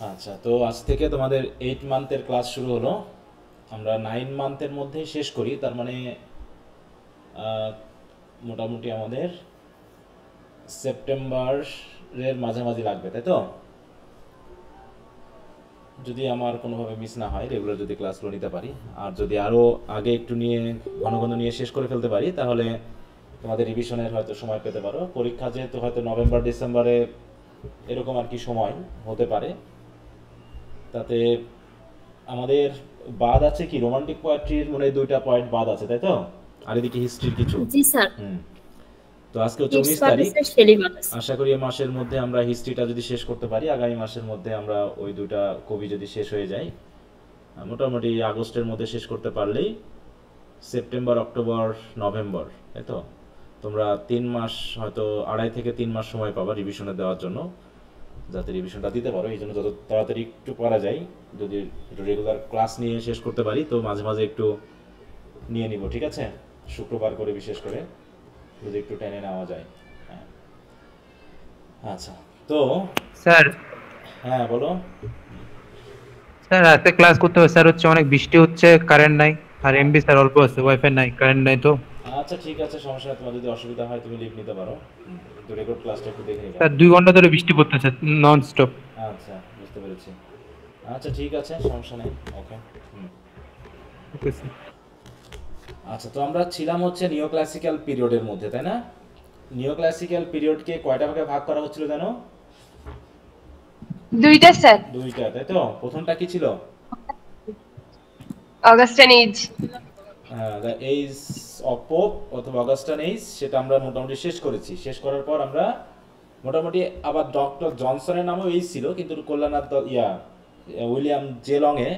আচ্ছা, তো আজ থেকে তোমাদের 8 মান্থের ক্লাস শুরু হলো। আমরা 9 মান্থের মধ্যেই শেষ করি, তার মানে আহ, মোটামুটি আমাদের সেপ্টেম্বরের মাঝামাঝি লাগবে, তাই তো? যদি আমার কোনোভাবে মিস না হয়, রেগুলার যদি ক্লাসগুলো নিতে পারি, আর যদি আরও আগে একটু নিয়ে ঘন ঘন নিয়ে শেষ করে ফেলতে পারি, তাহলে তোমাদের রিভিশনের হয়তো সময় পেতে পারো। পরীক্ষা যেহেতু হয়তো নভেম্বর ডিসেম্বরে এরকম আর কি সময় হতে পারে, তাতে আমাদের বাদ আছে কি রোমান্টিক পোয়েট্রির মনে হয় 2টা পয়েন্ট বাদ আছে, তাই তো? আর এদিকে হিস্ট্রির কিছু। জি স্যার। হুম। তো আজকে হচ্ছে কিডস 19 তারিখ। পারপাসে শেলি বাতাস। আশা করি এই মাসের মধ্যে আমরা হিস্ট্রিটা যদি শেষ করতে পারি, আগামী মাসের মধ্যে আমরা ওই 2টা কবি যদি শেষ হয়ে যায়, মোটামুটি আগস্টের মধ্যে শেষ করতে পারলেই সেপ্টেম্বর, অক্টোবর, নভেম্বর, তাই তো? তোমরা 3 মাস, হয়তো 2.5 থেকে 3 মাস সময় পাবা রিভিশনে দেওয়ার জন্য, যাতে রিভিশনটা দিতে পারো। এই জন্য যত তাড়াতাড়ি একটু করা যায়, যদি একটু রেগুলার ক্লাস নিয়ে শেষ করতে পারি, তো মাঝে মাঝে একটু নিয়ে নিব, ঠিক আছে? শুক্রবার করে বিশেষ করে যদি একটু টেনে নেওয়া যায়। হ্যাঁ। আচ্ছা, তো স্যার হ্যাঁ বলো। স্যার আজকে ক্লাস করতে হবে স্যার, হচ্ছে অনেক বৃষ্টি হচ্ছে, কারেন্ট নাই। আর এমবি স্যার অল্প আছে, ওয়াইফাই নাই, কারেন্ট নাই তো। আচ্ছা ঠিক আছে, সমস্যা নেই। তোমার যদি অসুবিধা হয় তুমি লিভ নিতে পারো, কিন্তু রেকর্ড ক্লাসটা একটু দেখে নিবা। স্যার 2 ঘন্টা ধরে বৃষ্টি পড়তেছে নন স্টপ। আচ্ছা, বুঝতে পেরেছি। আচ্ছা ঠিক আছে, সমস্যা নেই। ওকে। হুম। Okay sir. আচ্ছা, তো আমরা ছিলাম হচ্ছে নিও ক্লাসিক্যাল পিরিয়ডের মধ্যে, তাই না? নিও ক্লাসিক্যাল পিরিয়ডকে কয়টা ভাগে ভাগ করা হচ্ছিল জানো? দুইটা স্যার। 2টা, তাই তো? প্রথমটা কি ছিল? Augustan age. The age of Pope অথবা অগাস্টান এইজ, সেটা আমরা মোটামুটি শেষ করেছি। শেষ করার পর আমরা মোটামুটি আবার ডক্টর জনসনের নামও এইজ ছিল, কিন্তু কল্যাণার্থ উইলিয়াম জে লংয়ে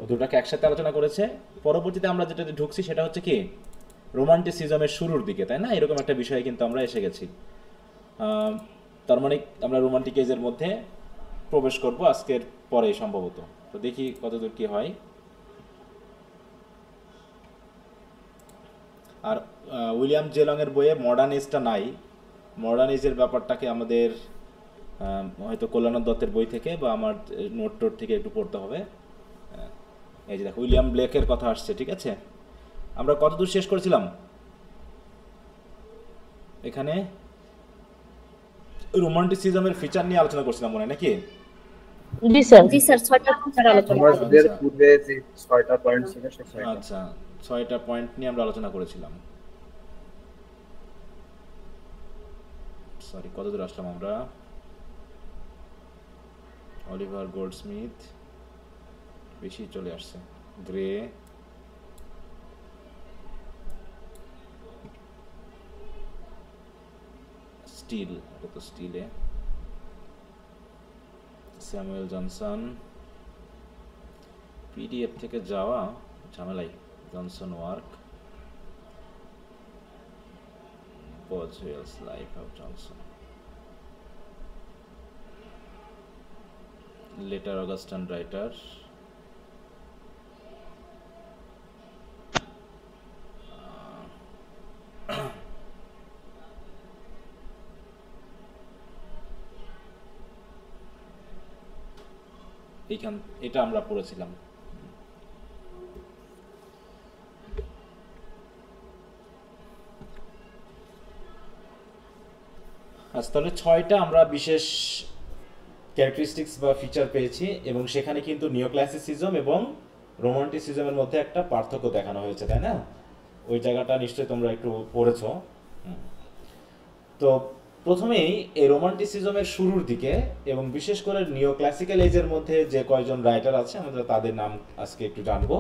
ও দুটাকে একসাথে আলোচনা করেছে। পরবর্তীতে আমরা যেটাতে ঢুকছি সেটা হচ্ছে কি রোমান্টিসিজমের শুরুর দিকে, তাই না? এরকম একটা বিষয়ে কিন্তু আমরা এসে গেছি। তার মানে আমরা রোমান্টিক এজের মধ্যে প্রবেশ করব আজকের পরে সম্ভবত। তো দেখি কতদূর কি হয়। আর উইলিয়াম জেলংয়ের বইয়ে মডার্ন এজটা নাই। মডার্ন এজের ব্যাপারটাকে আমাদের হয়তো কল্যাণনাথ দত্তের বই থেকে বা আমার নোট টোট থেকে একটু পড়তে হবে। এই যে দেখো, উইলিয়াম ব্লেকের কথা আসছে, ঠিক আছে? আমরা কতদূর শেষ করেছিলাম এখানে? রোমান্টিসিজমের ফিচার নিয়ে আলোচনা করছিলাম মনে হয়, নাকি? জি স্যার। জি স্যার, 6টা ফিচার আলোচনা করুন। আমাদের আচ্ছা পূর্বে যে 6টা পয়েন্ট ছিল সে 6টা। আচ্ছা, 6টা পয়েন্ট নিয়ে আমরা আলোচনা করেছিলাম। সরি, কতদূর আসলাম আমরা? অলিভার গোল্ডস্মিথ, বেশি চলে আসছে। গ্রে, স্টিল, এটা তো স্টিলে। স্যামুয়েল জনসন, পিডিএফ থেকে যাওয়া ঝামেলাই। Johnson work, Boswell's life of Johnson, later Augustan writer, এইখান এটা আমরা পড়েছিলাম। আচ্ছা, তাহলে 6টা আমরা বিশেষ ক্যারেক্টারিস্টিক্স বা ফিচার পেয়েছি, এবং সেখানে কিন্তু নিওক্লাসিসিজম এবং রোমান্টিসিজমের মধ্যে একটা পার্থক্য দেখানো হয়েছে, তাই না? ওই জায়গাটা নিশ্চয়ই তোমরা একটু পড়েছো। তো প্রথমেই এই রোমান্টিসিজমের শুরুর দিকে এবং বিশেষ করে নিও ক্লাসিক্যাল এজের মধ্যে যে কয়জন রাইটার আছে আমরা তাদের নাম আজকে একটু জানবো।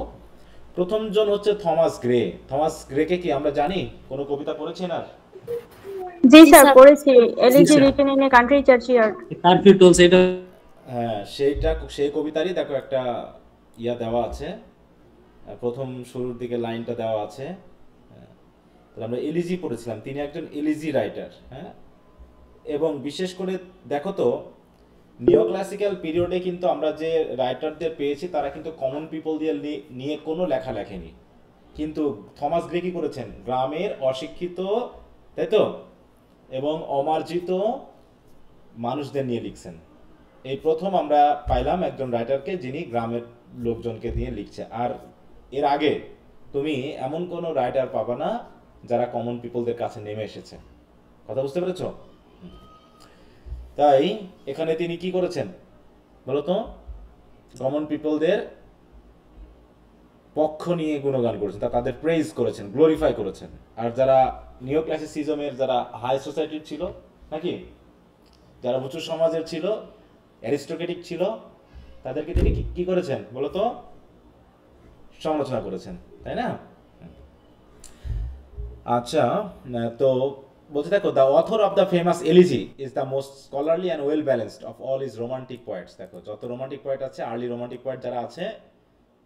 প্রথমজন হচ্ছে থমাস গ্রে। থমাস গ্রেকে কি আমরা জানি? কোনো কবিতা পড়েছেন আর? জি জি স্যার, স্যার। পড়েছি। Elegy sir written in a country churchyard. Curfew tolls এটা। হ্যাঁ, সেই কবিতারই দেখো একটা দেওয়া আছে। প্রথম শুরুর দিকে লাইনটা দেওয়া আছে। তাহলে আমরা এলিজি পড়েছিলাম, তিনি একজন এলিজি রাইটার। হ্যাঁ, এবং বিশেষ করে দেখো তো নিও ক্লাসিক্যাল পিরিয়ডে কিন্তু আমরা যে রাইটারদের পেয়েছি তারা কিন্তু কমন পিপল দিয়ে নিয়ে কোনো লেখা লেখেনি। কিন্তু থমাস গ্রে কি করেছেন? গ্রামের অশিক্ষিত, তাই তো, এবং অমার্জিত মানুষদের নিয়ে লিখছেন। এই প্রথম আমরা পাইলাম একজন রাইটারকে যিনি গ্রামের লোকজনকে দিয়ে লিখছে। আর এর আগে তুমি এমন কোনো রাইটার পাবা না যারা কমন পিপলদের কাছে নেমে এসেছে। কথা বুঝতে পেরেছো? তাই এখানে তিনি কি করেছেন বলতো? কমন পিপলদের পক্ষ নিয়ে গুণগান করেছেন, তাদের প্রেইজ করেছেন, গ্লোরিফাই করেছেন। আর যারা নিও ক্লাসিসিজমের যারা হাই সোসাইটির ছিল নাকি, যারা উঁচু সমাজের ছিল, অ্যারিস্টোক্রেটিক ছিল, তাদেরকে তিনি কি করেছেন বলতো? সমালোচনা করেছেন, তাই না? আচ্ছা, তো বলতে দেখো, the author of the famous elegy is the most scholarly and well balanced of all is romantic poets. দেখো, যত রোমান্টিক পোয়েট আছে, আর্লি রোমান্টিক পোয়েট যারা আছে,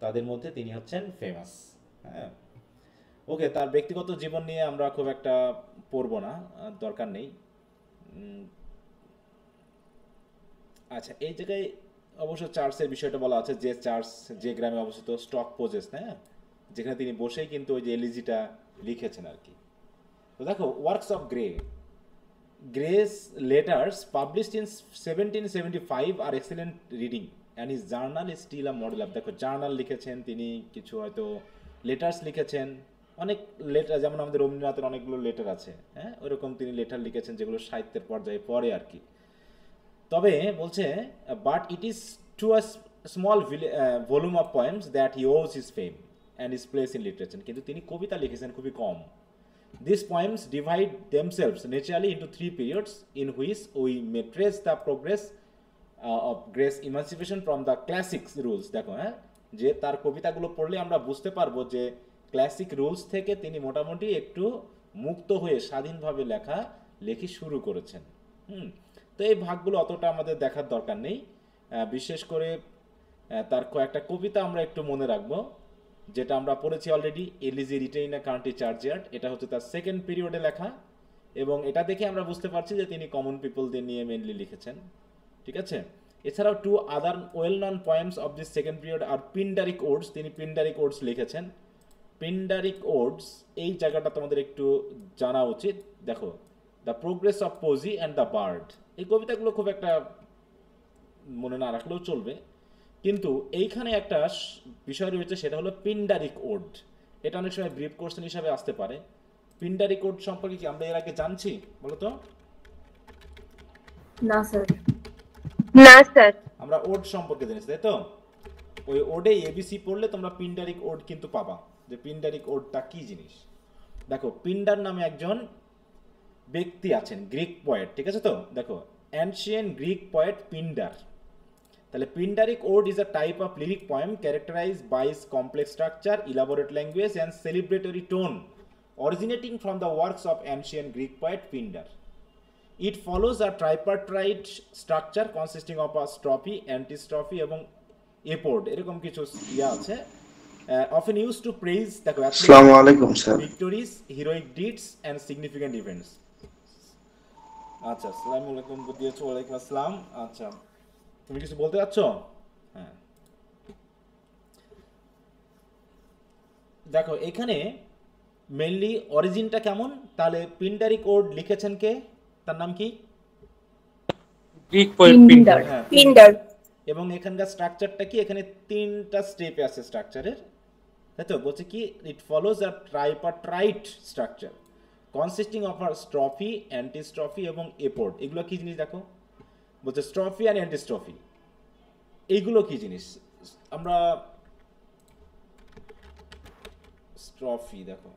তাদের মধ্যে তিনি হচ্ছেন ফেমাস। হ্যাঁ, ওকে, তার ব্যক্তিগত জীবন নিয়ে আমরা খুব একটা পড়বো না, দরকার নেই। আচ্ছা, এই জায়গায় অবশ্য চার্চের বিষয়টা বলা আছে, যে চার্চ যে গ্রামে অবস্থিত, স্টক পোজেস, হ্যাঁ, যেখানে তিনি বসেই কিন্তু ওই যে এলিজিটা লিখেছেন আর কি। তো দেখো, works of Gray's letters published in 1775 are excellent reading and his journal is still a model of. দেখো, জার্নাল লিখেছেন তিনি, কিছু হয়তো লেটার্স লিখেছেন, অনেক লেটার, যেমন আমাদের রবীন্দ্রনাথের অনেকগুলো লেটার আছে, হ্যাঁ, ওইরকম তিনি লেটার লিখেছেন যেগুলো সাহিত্যের পর্যায়ে পড়ে আর কি। তবে বলছে, but it is to a small volume of poems that he owes his fame and his place in literature. কিন্তু তিনি কবিতা লিখেছেন খুবই কম। These poems divide themselves naturally into three periods in which we may trace the progress of Grace's emancipation from the classics rules. দেখো, হ্যাঁ, যে তার কবিতাগুলো পড়লে আমরা বুঝতে পারবো যে ক্লাসিক রুলস থেকে তিনি মোটামুটি একটু মুক্ত হয়ে স্বাধীনভাবে লেখি শুরু করেছেন। তো এই ভাগগুলো অতটা আমাদের দেখার দরকার নেই। বিশেষ করে তার কয়েকটা কবিতা আমরা একটু মনে রাখবো, যেটা আমরা পড়েছি already, elegy written a country churchyard. এটা হচ্ছে তার সেকেন্ড পিরিয়ডে লেখা, এবং এটা দেখে আমরা বুঝতে পারছি যে তিনি কমন পিপলদের নিয়ে মেনলি লিখেছেন। ঠিক আছে, এছাড়াও two other well known poems of this second period are Pindaric odes. তিনি পিন্ডারিক ওডস লিখেছেন। পিন্ডারিক ওডস, এই জায়গাটা তোমাদের একটু জানা উচিত। দেখো, the progress of poesy and the bard, এই কবিতাগুলো খুব একটা মনে না রাখলেও চলবে, কিন্তু এইখানে একটা বিষয় রয়েছে, সেটা হলো পিন্ডারিক ওড। এটা অনেক সময় ব্রিফ কোশ্চেন হিসাবে আসতে পারে। পিন্ডারিক ওড সম্পর্কে কি আমরা এর আগে জানছি বলো তো? না স্যার, না স্যার। আমরা ওড সম্পর্কে জানিস, তাই তো? ওই ওডে এবিসি পড়লে তোমরা পিন্ডারিক ওড কিন্তু পাবা, যে পিন্ডারিক ওডটা কি জিনিস। দেখো, পিন্ডার নামে একজন ব্যক্তি আছেন, গ্রিক পয়েট, ঠিক আছে তো? দেখো, অ্যানশিয়েন্ট গ্রিক পয়েট পিন্ডার। তাহলে Pindaric ode is a type of lyric poem characterised by its complex structure, elaborate language and celebratory tone, originating from the works of ancient Greek poet Pindar. It follows a tripartite structure consisting of a strophe, antistrophe এবং epode, এরকম কিছু ইয়া আছে। often used to praise, দেখো, আসসালামু আলাইকুম sir, victories, heroic deeds and significant events। আচ্ছা, আসসালামু আলাইকুম দিয়েছো। ওয়ালাইকুম আসসালাম। আচ্ছা, তুমি কিছু বলতে যাচ্ছ? হ্যাঁ, দেখো, এখানে মেইনলি অরিজিনটা কেমন, তাহলে পিন্ডারিক ওড লিখেছেন কে? তার নাম কি? Greek poet Pindar. হ্যাঁ, পিন্ডার। এবং এখানকার স্ট্রাকচারটা কি? এখানে তিনটা স্টেপে আছে স্ট্রাকচারের, তাই তো? বলছে কি, it follows a tripartite structure consisting of a strophe, antistrophe এবং এপোড। এগুলো কি জিনিস দেখো? বলছে স্ট্রফি আর অ্যান্টিস্ট্রফি, এইগুলো কি জিনিস? আমরা স্ট্রফি দেখো,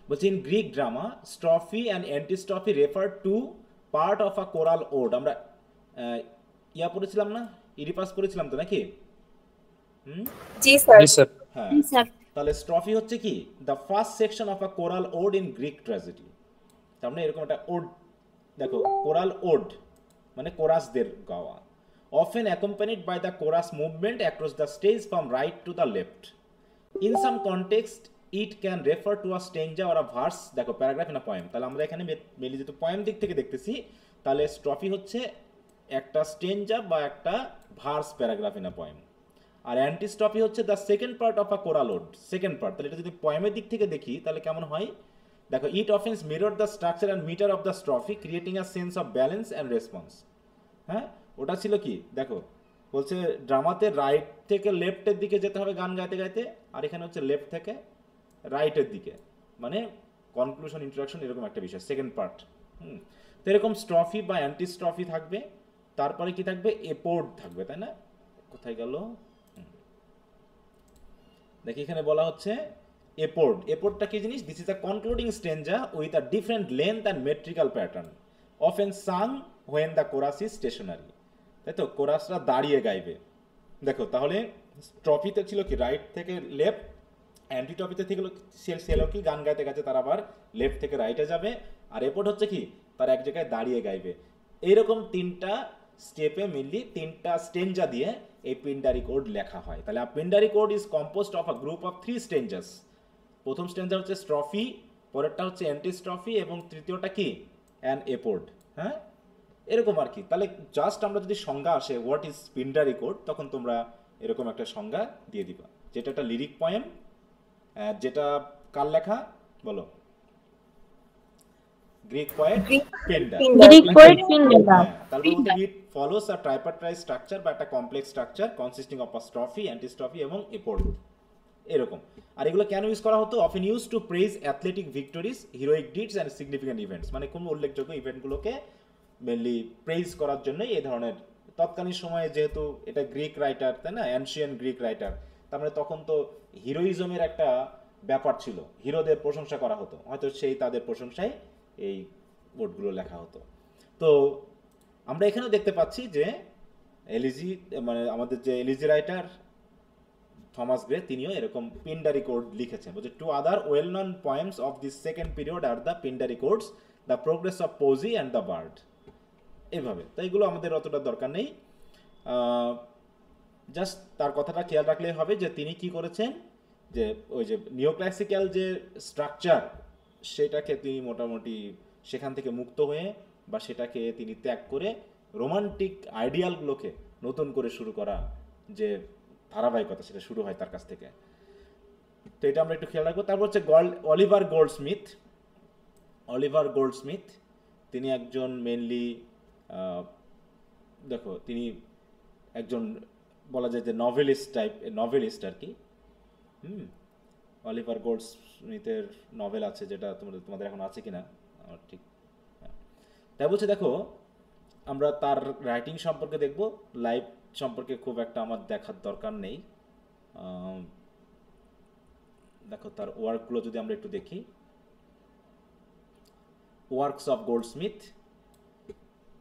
বলছে in Greek drama strophe and antistrophe refer to part of a choral ode. আমরা ইয়া পড়েছিলাম না, ইডিপাস পড়েছিলাম তো নাকি? জি স্যার। জি স্যার। হ্যাঁ, জি স্যার। তাহলে স্ট্রফি হচ্ছে কি? The first section of a choral ode in Greek tragedy. তার মানে এরকম একটা ওড, দেখো, কোরাল ওড মানে কোরাসদের গাওয়া, often accompanied by the chorus movement across the stage from right to the left. In some context it can refer to a stanza or a verse, দেখো, paragraph in a poem. তাহলে আমরা এখানে mainly যেহেতু poem দিক থেকে দেখতেছি, তাহলে স্ট্রফি হচ্ছে একটা স্টেঞ্জা বা একটা verse, paragraph in a poem. আর অ্যান্টিস্ট্রফি হচ্ছে the second part of a choral ode, second part. তাহলে এটা যদি পোয়েমের দিক থেকে দেখি তাহলে কেমন হয়? দেখো ইট অফেন্স mirror the structure and metre of the strophe creating a sense of balance and response. হ্যাঁ, ওটা ছিল কি দেখো, বলছে ড্রামাতে রাইট থেকে লেফটের দিকে যেতে হবে গান গাইতে গাইতে, আর এখানে হচ্ছে লেফট থেকে রাইটের দিকে, মানে কনক্লুশন ইন্ট্রোডাকশন এরকম একটা বিষয়, সেকেন্ড পার্ট। তো এরকম স্ট্রফি বা অ্যান্টি স্ট্রফি থাকবে, তারপরে কি থাকবে, এপোর্ড থাকবে, তাই না? কোথায় গেল, দেখি এখানে বলা হচ্ছে এপোর্ড। এপোর্ডটা কি জিনিস? This is a concluding stanza with a different length and metrical pattern often sung when the chorus is stationary. তাই তো, কোরাসরা দাঁড়িয়ে গাইবে। দেখো তাহলে ট্রফিতে ছিল কি রাইট থেকে লেফট, অ্যান্টি ট্রফিতে থেকে সেলো কি গান গাইতে গাইতে তারা আবার লেফট থেকে রাইটে যাবে, আর এপোর্ড হচ্ছে কি তার এক জায়গায় দাঁড়িয়ে গাইবে। এইরকম তিনটা স্টেপে মেনলি তিনটা স্টেঞ্জা দিয়ে এই পিন্ডারি কোড লেখা হয়। তাহলে Pindaric ode is composed of a group of 3 stanzas. প্রথম স্টেঞ্জা হচ্ছে স্ট্রফি, পরেরটা হচ্ছে অ্যান্টি স্ট্রফি, এবং তৃতীয়টা কি অ্যান এপোর্ড। হ্যাঁ, এরকম আর কি। তাহলে জাস্ট আমরা যদি সংজ্ঞা আসে হোয়াট ইজ পিন্ডারি কোড, তখন তোমরা এরকম একটা সংজ্ঞা দিয়ে দিবা, যেটা একটা লিরিক পয়েম, যেটা কার লেখা বলো? Greek poet Pindar. Greek poet Pindar. তারপর বলতে it follows a tripartite structure বা একটা complex structure consisting of a strophe, antistrophe এবং এপোর্ড, এরকম। আর এগুলো কেন ইউজ করা হতো? Often used to praise athletic victories, heroic deeds and significant events, মানে কোন উল্লেখযোগ্য ইভেন্টগুলোকে মেনলি প্রেজ করার জন্যই এই ধরনের। তৎকালীন সময়ে যেহেতু এটা গ্রিক রাইটার, তাই না, অ্যানশিয়ান গ্রিক রাইটার, তার মানে তখন তো হিরোইজমের একটা ব্যাপার ছিল, হিরোদের প্রশংসা করা হতো, হয়তো সেই তাদের প্রশংসায় এই বোর্ডগুলো লেখা হতো। তো আমরা এখানেও দেখতে পাচ্ছি যে এলিজি, মানে আমাদের যে এলিজি রাইটার থমাস গ্রে, তিনিও এরকম পিন্ডারি কোড লিখেছেন। বলছে two other well known poems of this second period are the Pindaric odes, the progress of poesy and the bard, এইভাবে। তো এগুলো আমাদের অতটা দরকার নেই, জাস্ট তার কথাটা খেয়াল রাখলেই হবে যে তিনি কি করেছেন, যে ওই যে নিওক্লাসিক্যাল যে স্ট্রাকচার, সেটাকে তিনি মোটামুটি সেখান থেকে মুক্ত হয়ে বা সেটাকে তিনি ত্যাগ করে রোমান্টিক আইডিয়ালগুলোকে নতুন করে শুরু করা যে ধারাবাহিকতা, সেটা শুরু হয় তার কাছ থেকে। তো এটা আমরা একটু খেয়াল রাখবো। তারপর হচ্ছে অলিভার গোল্ডস্মিথ। অলিভার গোল্ডস্মিথ তিনি একজন মেনলি, দেখো তিনি একজন বলা যায় যে নভেলিস্ট টাইপ, নভেলিস্ট আর কি। অলিভার গোল্ডস্মিথের নভেল আছে, যেটা তোমাদের এখন আছে কিনা আমার ঠিক, তাই বলছে। দেখো আমরা তার রাইটিং সম্পর্কে দেখব, লাইফ সম্পর্কে খুব একটা আমার দেখার দরকার নেই। দেখো তার ওয়ার্কগুলো যদি আমরা একটু দেখি, ওয়ার্কস অফ গোল্ডস্মিথ।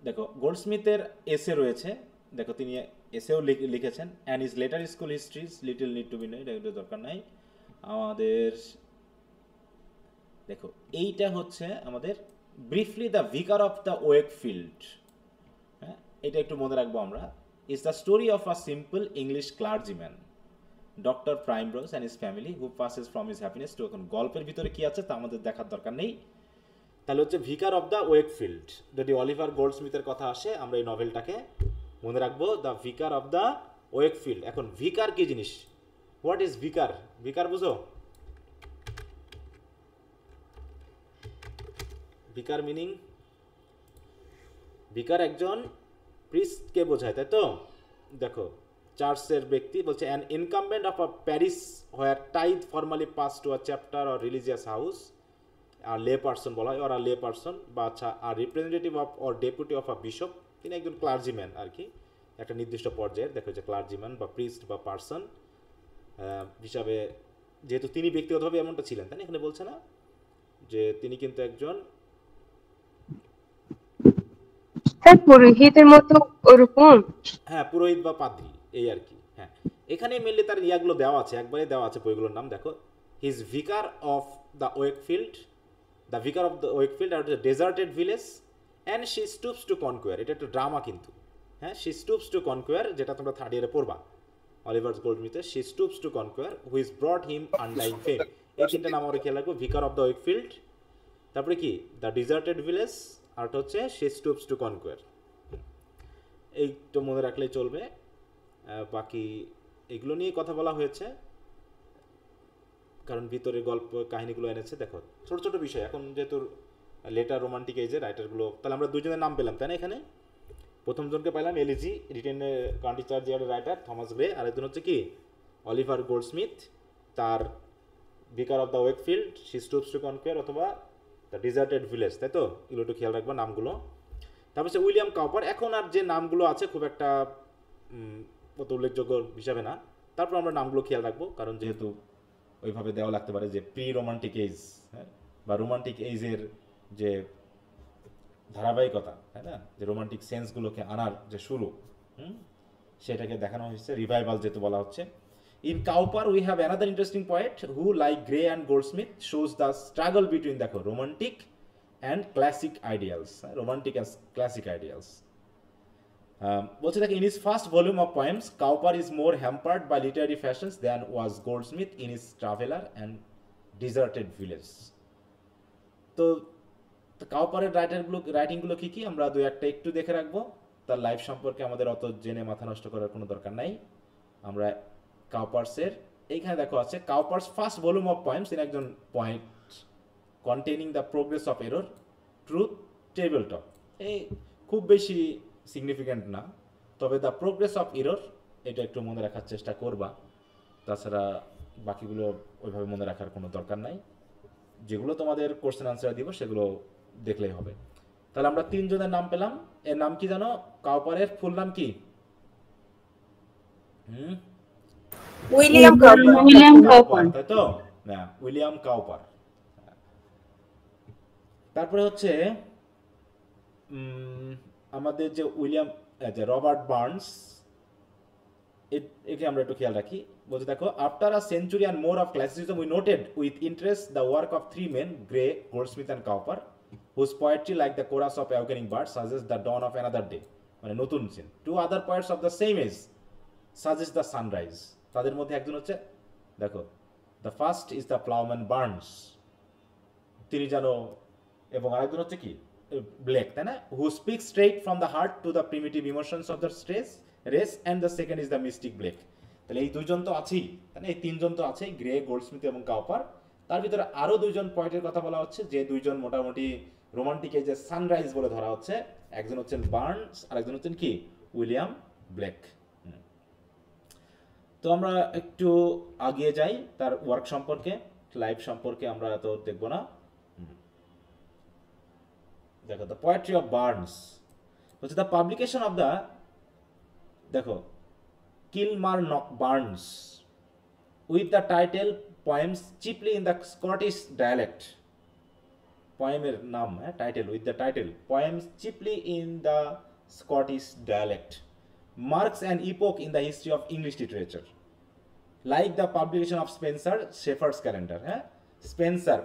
দেখো গোল্ডস্মিথের এসে রয়েছে, দেখো তিনি এসেও লিখেছেন, and his later school histories little need to be known, এটা দরকার নাই আমাদের। দেখো এইটা হচ্ছে আমাদের briefly the vicar of the Wakefield. হ্যাঁ, এটা একটু মনে রাখবো আমরা। Is the story of a simple English clergyman doctor Primrose and his family who passes from his happiness to. এখন গল্পের ভিতরে কি আছে তা আমাদের দেখার দরকার নেই। তাহলে হচ্ছে ভিকার অফ দ্য ওয়েকফিল্ড, যদি অলিভার গোল্ডস্মিথের কথা আসে আমরা এই নভেলটাকে মনে রাখবো, the vicar of the Wakefield. এখন ভিকার কি জিনিস? What is ভিকার? ভিকার বুঝো? ভিকার মিনিং, ভিকার একজন প্রিস্টকে বোঝায়, তাই তো? দেখো চার্চের ব্যক্তি, বলছে an incumbent of a parish where tithe formerly pass to a chapter or religious house, আর লে পার্সন বলা হয়, ওর আর লে পার্সন বা আচ্ছা আর representative of or deputy of a bishop, তিনি একজন ক্লার্জিম্যান আর কি, একটা নির্দিষ্ট পর্যায়ের। দেখো যে ক্লার্জিম্যান বা প্রিস্ট বা পার্সন হিসাবে, যেহেতু তিনি ব্যক্তিগতভাবে এমনটা ছিলেন, তাই না? এখানে বলছে না যে তিনি কিন্তু একজন পুরোহিতের মতো ওরকম, হ্যাঁ পুরোহিত বা পাদ্রী, এই আর কি। হ্যাঁ, এখানে মেনলি তার ইয়াগুলো দেওয়া আছে, একবারে দেওয়া আছে বইগুলোর নাম। দেখো his vicar of the Wakefield, the vicar of the Wakefield আর deserted village and she stoops to conquer. এটা একটা ড্রামা কিন্তু, হ্যাঁ, শি স্টুপস টু কনকোয়ার, যেটা তোমরা থার্ড ইয়ারে পড়বা অলিভার গোল্ডস্মিথের, she stoops to conquer which brought him undying fame. এই তিনটা নাম আমরা খেয়াল রাখবো, ভিকার অফ দ্য ওয়েকফিল্ড, তারপরে কি দ্য ডেজার্টেড ভিলেজ, আর হচ্ছে শি স্টুপস টু কনকোয়ার। এইটা মনে রাখলেই চলবে। বাকি এগুলো নিয়ে কথা বলা হয়েছে। কারণ ভিতরে গল্প কাহিনীগুলো এনেছে। দেখো ছোট ছোট বিষয়, এখন যেহেতু লেটার রোমান্টিক এজের রাইটারগুলো, তাহলে আমরা দুজনের নাম পেলাম তাই না? এখানে প্রথম জনকে পাইলাম এলিজি, রিটেন কান্ট্রি চার্জ ইয়ারের রাইটার থমাস গ্রে, আরেকজন হচ্ছে কি অলিভার গোল্ডস্মিথ, তার vicar of the Wakefield, she stoops to conquer অথবা দ্য ডিজার্টেড ভিলেজ, তাই তো? এগুলো একটু খেয়াল রাখবা নামগুলো। তারপর হচ্ছে উইলিয়াম কাউপার, এখন আর যে নামগুলো আছে খুব একটা অত উল্লেখযোগ্য হিসাবে না, তারপর আমরা নামগুলো খেয়াল রাখবো, কারণ যেহেতু ওইভাবে দেওয়া লাগতে পারে যে প্রি রোমান্টিক এজ, হ্যাঁ, বা রোমান্টিক এজের যে ধারাবাহিকতা, তাই না, যে রোমান্টিক সেন্সগুলোকে আনার যে শুরু, সেটাকে দেখানো হয়েছে, রিভাইভাল যেহেতু বলা হচ্ছে। In Cowper we have another interesting point who like Gray and Goldsmith shows the struggle between, দেখো, romantic and classic ideals, romantic and classic ideals. বলছে দেখো, in his first volume of poems Cowper is more hampered by literary fashions than was Goldsmith in his traveller and deserted village. তো কাউপারের রাইটিংগুলো কী কী আমরা দু একটা একটু দেখে রাখবো, তার লাইফ সম্পর্কে আমাদের অত জেনে মাথা নষ্ট করার কোনো দরকার নাই। আমরা কাউপার্সের এইখানে দেখো আছে Cowper's first volume of poems, in একজন point containing the progress of error, truth, table talk. এই খুব বেশি সিগনিফিক্যান্ট না, তবে দ্য প্রোগ্রেস অফ এরর এটা একটু মনে রাখার চেষ্টা করবা, তাছাড়া বাকিগুলো ওইভাবে মনে রাখার কোনো দরকার নাই। যেগুলো তোমাদের কোশ্চেন আনসার দিব সেগুলো দেখলেই হবে। তাহলে আমরা তিনজনের নাম পেলাম। এর নাম কি জানো? কাউপারের ফুল নাম কি? William Cowper. তাই তো? না, উইলিয়াম কাউপার। তারপরে হচ্ছে আমাদের যে উইলিয়াম, রবার্ট বার্নস, একে আমরা একটু খেয়াল রাখি। বলতে দেখো, after a century and more of classicism we noted with interest the work of three men, Gray, Goldsmith and Cowper, whose poetry like the chorus of awakening bird suggest the dawn of another day, মানে নতুন সিন। Two other poets of the same age suggest the sunrise. তাদের মধ্যে একজন হচ্ছে, দেখো, the first is the ploughman Burns, তিনি জানো, এবং আরেকজন হচ্ছে কি ব্লেক, তাই না, who speak straight from the heart to the primitive emotions of the race, and the second is the mystic Blake. তাহলে এই দুইজন তো আছেই, তাই না, এই তিনজন তো আছেই, গ্রে, গোল্ডস্মিথ এবং কাউপার। তার ভিতরে আরো দুইজন পয়েন্টের কথা বলা হচ্ছে, যে দুইজন মোটামুটি রোমান্টিকে যে সানরাইজ বলে ধরা হচ্ছে। একজন হচ্ছেন বার্নস আর একজন হচ্ছেন কি উইলিয়াম ব্লেক। তো আমরা একটু আগিয়ে যাই তার ওয়ার্ক সম্পর্কে, লাইফ সম্পর্কে আমরা তো দেখবো না। দেখো, দ্য পোয়েট্রি অফ বার্নস হচ্ছে দ্য পাবলিকেশন অফ দ্য, দেখো, Kilmarnock Burns with the title poems chiefly in the Scottish dialect. পোয়েমের নাম, হ্যাঁ, title, with the title poems chiefly in the Scottish dialect marks an epoch in the history of English literature, like the publication of Spencer Shepherd's Calendar. হ্যাঁ, Spencer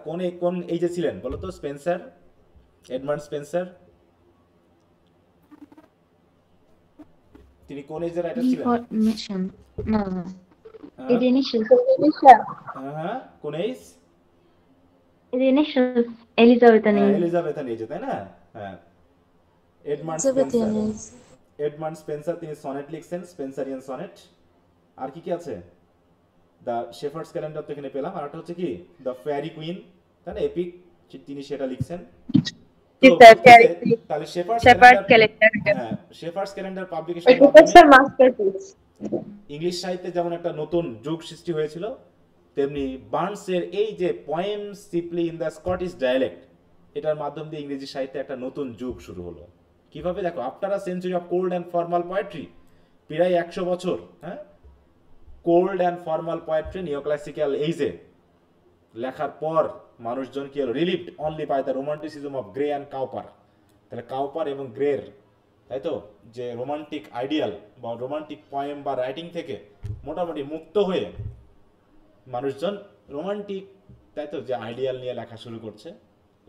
কোন এজে ছিলেন বলো তো? Spencer, Edmund Spencer, তিনি কোন এজের রাইটার ছিলেন? হ্যাঁ, কোন এজ? এলিজাবেথান এজে, তাই না? হ্যাঁ, এডমান্ড স্পেন্সার তিনি সনেট লিখছেন, স্পেন্সারিয়ান সনেট। আর কি কি আছে? দ্য শেফার্ডস ক্যালেন্ডার তো এখানে পেলাম, আর একটা হচ্ছে কি দ্য ফেয়ারি কুইন, তাই না, এপিক, তিনি সেটা লিখছেন। তাহলে শেফার্ডস ক্যালেন্ডার পাবলিকেশন ইংলিশ সাহিত্যে যেমন একটা নতুন যুগ সৃষ্টি হয়েছিল, তেমনি বার্নসের এই যে poems chiefly in the Scottish dialect, এটার মাধ্যম দিয়ে ইংরেজি সাহিত্যে একটা নতুন যুগ শুরু হলো। কিভাবে? দেখো, after a century of cold and formal poetry, প্রায় 100 বছর, হ্যাঁ, cold and formal poetry neoclassical এইজে লেখার পর মানুষজন কি হলো? Relieved only by the romanticism of Gray and Cowper. তাহলে কাউপার এবং গ্রের, তাই তো, যে রোমান্টিক আইডিয়াল বা রোমান্টিক পোয়েম বা রাইটিং থেকে মোটামুটি মুক্ত হয়ে মানুষজন রোমান্টিক, তাই তো, যে আইডিয়াল নিয়ে লেখা শুরু করছে।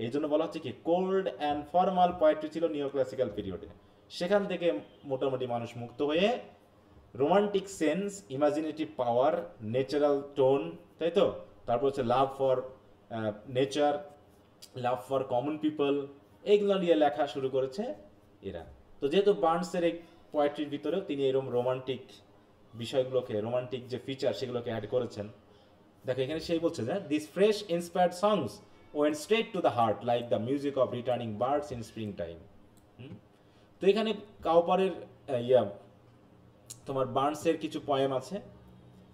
এই জন্য বলা হচ্ছে কি কোল্ড অ্যান্ড ফর্মাল পোয়েট্রি ছিল নিওক্লাসিক্যাল পিরিয়ডে। সেখান থেকে মোটামুটি মানুষ মুক্ত হয়ে রোমান্টিক সেন্স, ইমাজিনেটিভ পাওয়ার, ন্যাচারাল টোন, তাই তো, তারপর হচ্ছে love for nature, love for common people, এইগুলো নিয়ে লেখা শুরু করেছে এরা। তো যেহেতু বার্নসের এই পোয়েট্রির ভিতরেও তিনি এরকম রোমান্টিক বিষয়গুলোকে, রোমান্টিক যে ফিচার সেগুলোকে অ্যাড করেছেন, দেখো এখানে সেই বলছে যে this fresh inspired songs went straight to the heart like the music of returning birds in spring time. তো এখানে কাউপারের তোমার বার্নসের কিছু পয়েম আছে,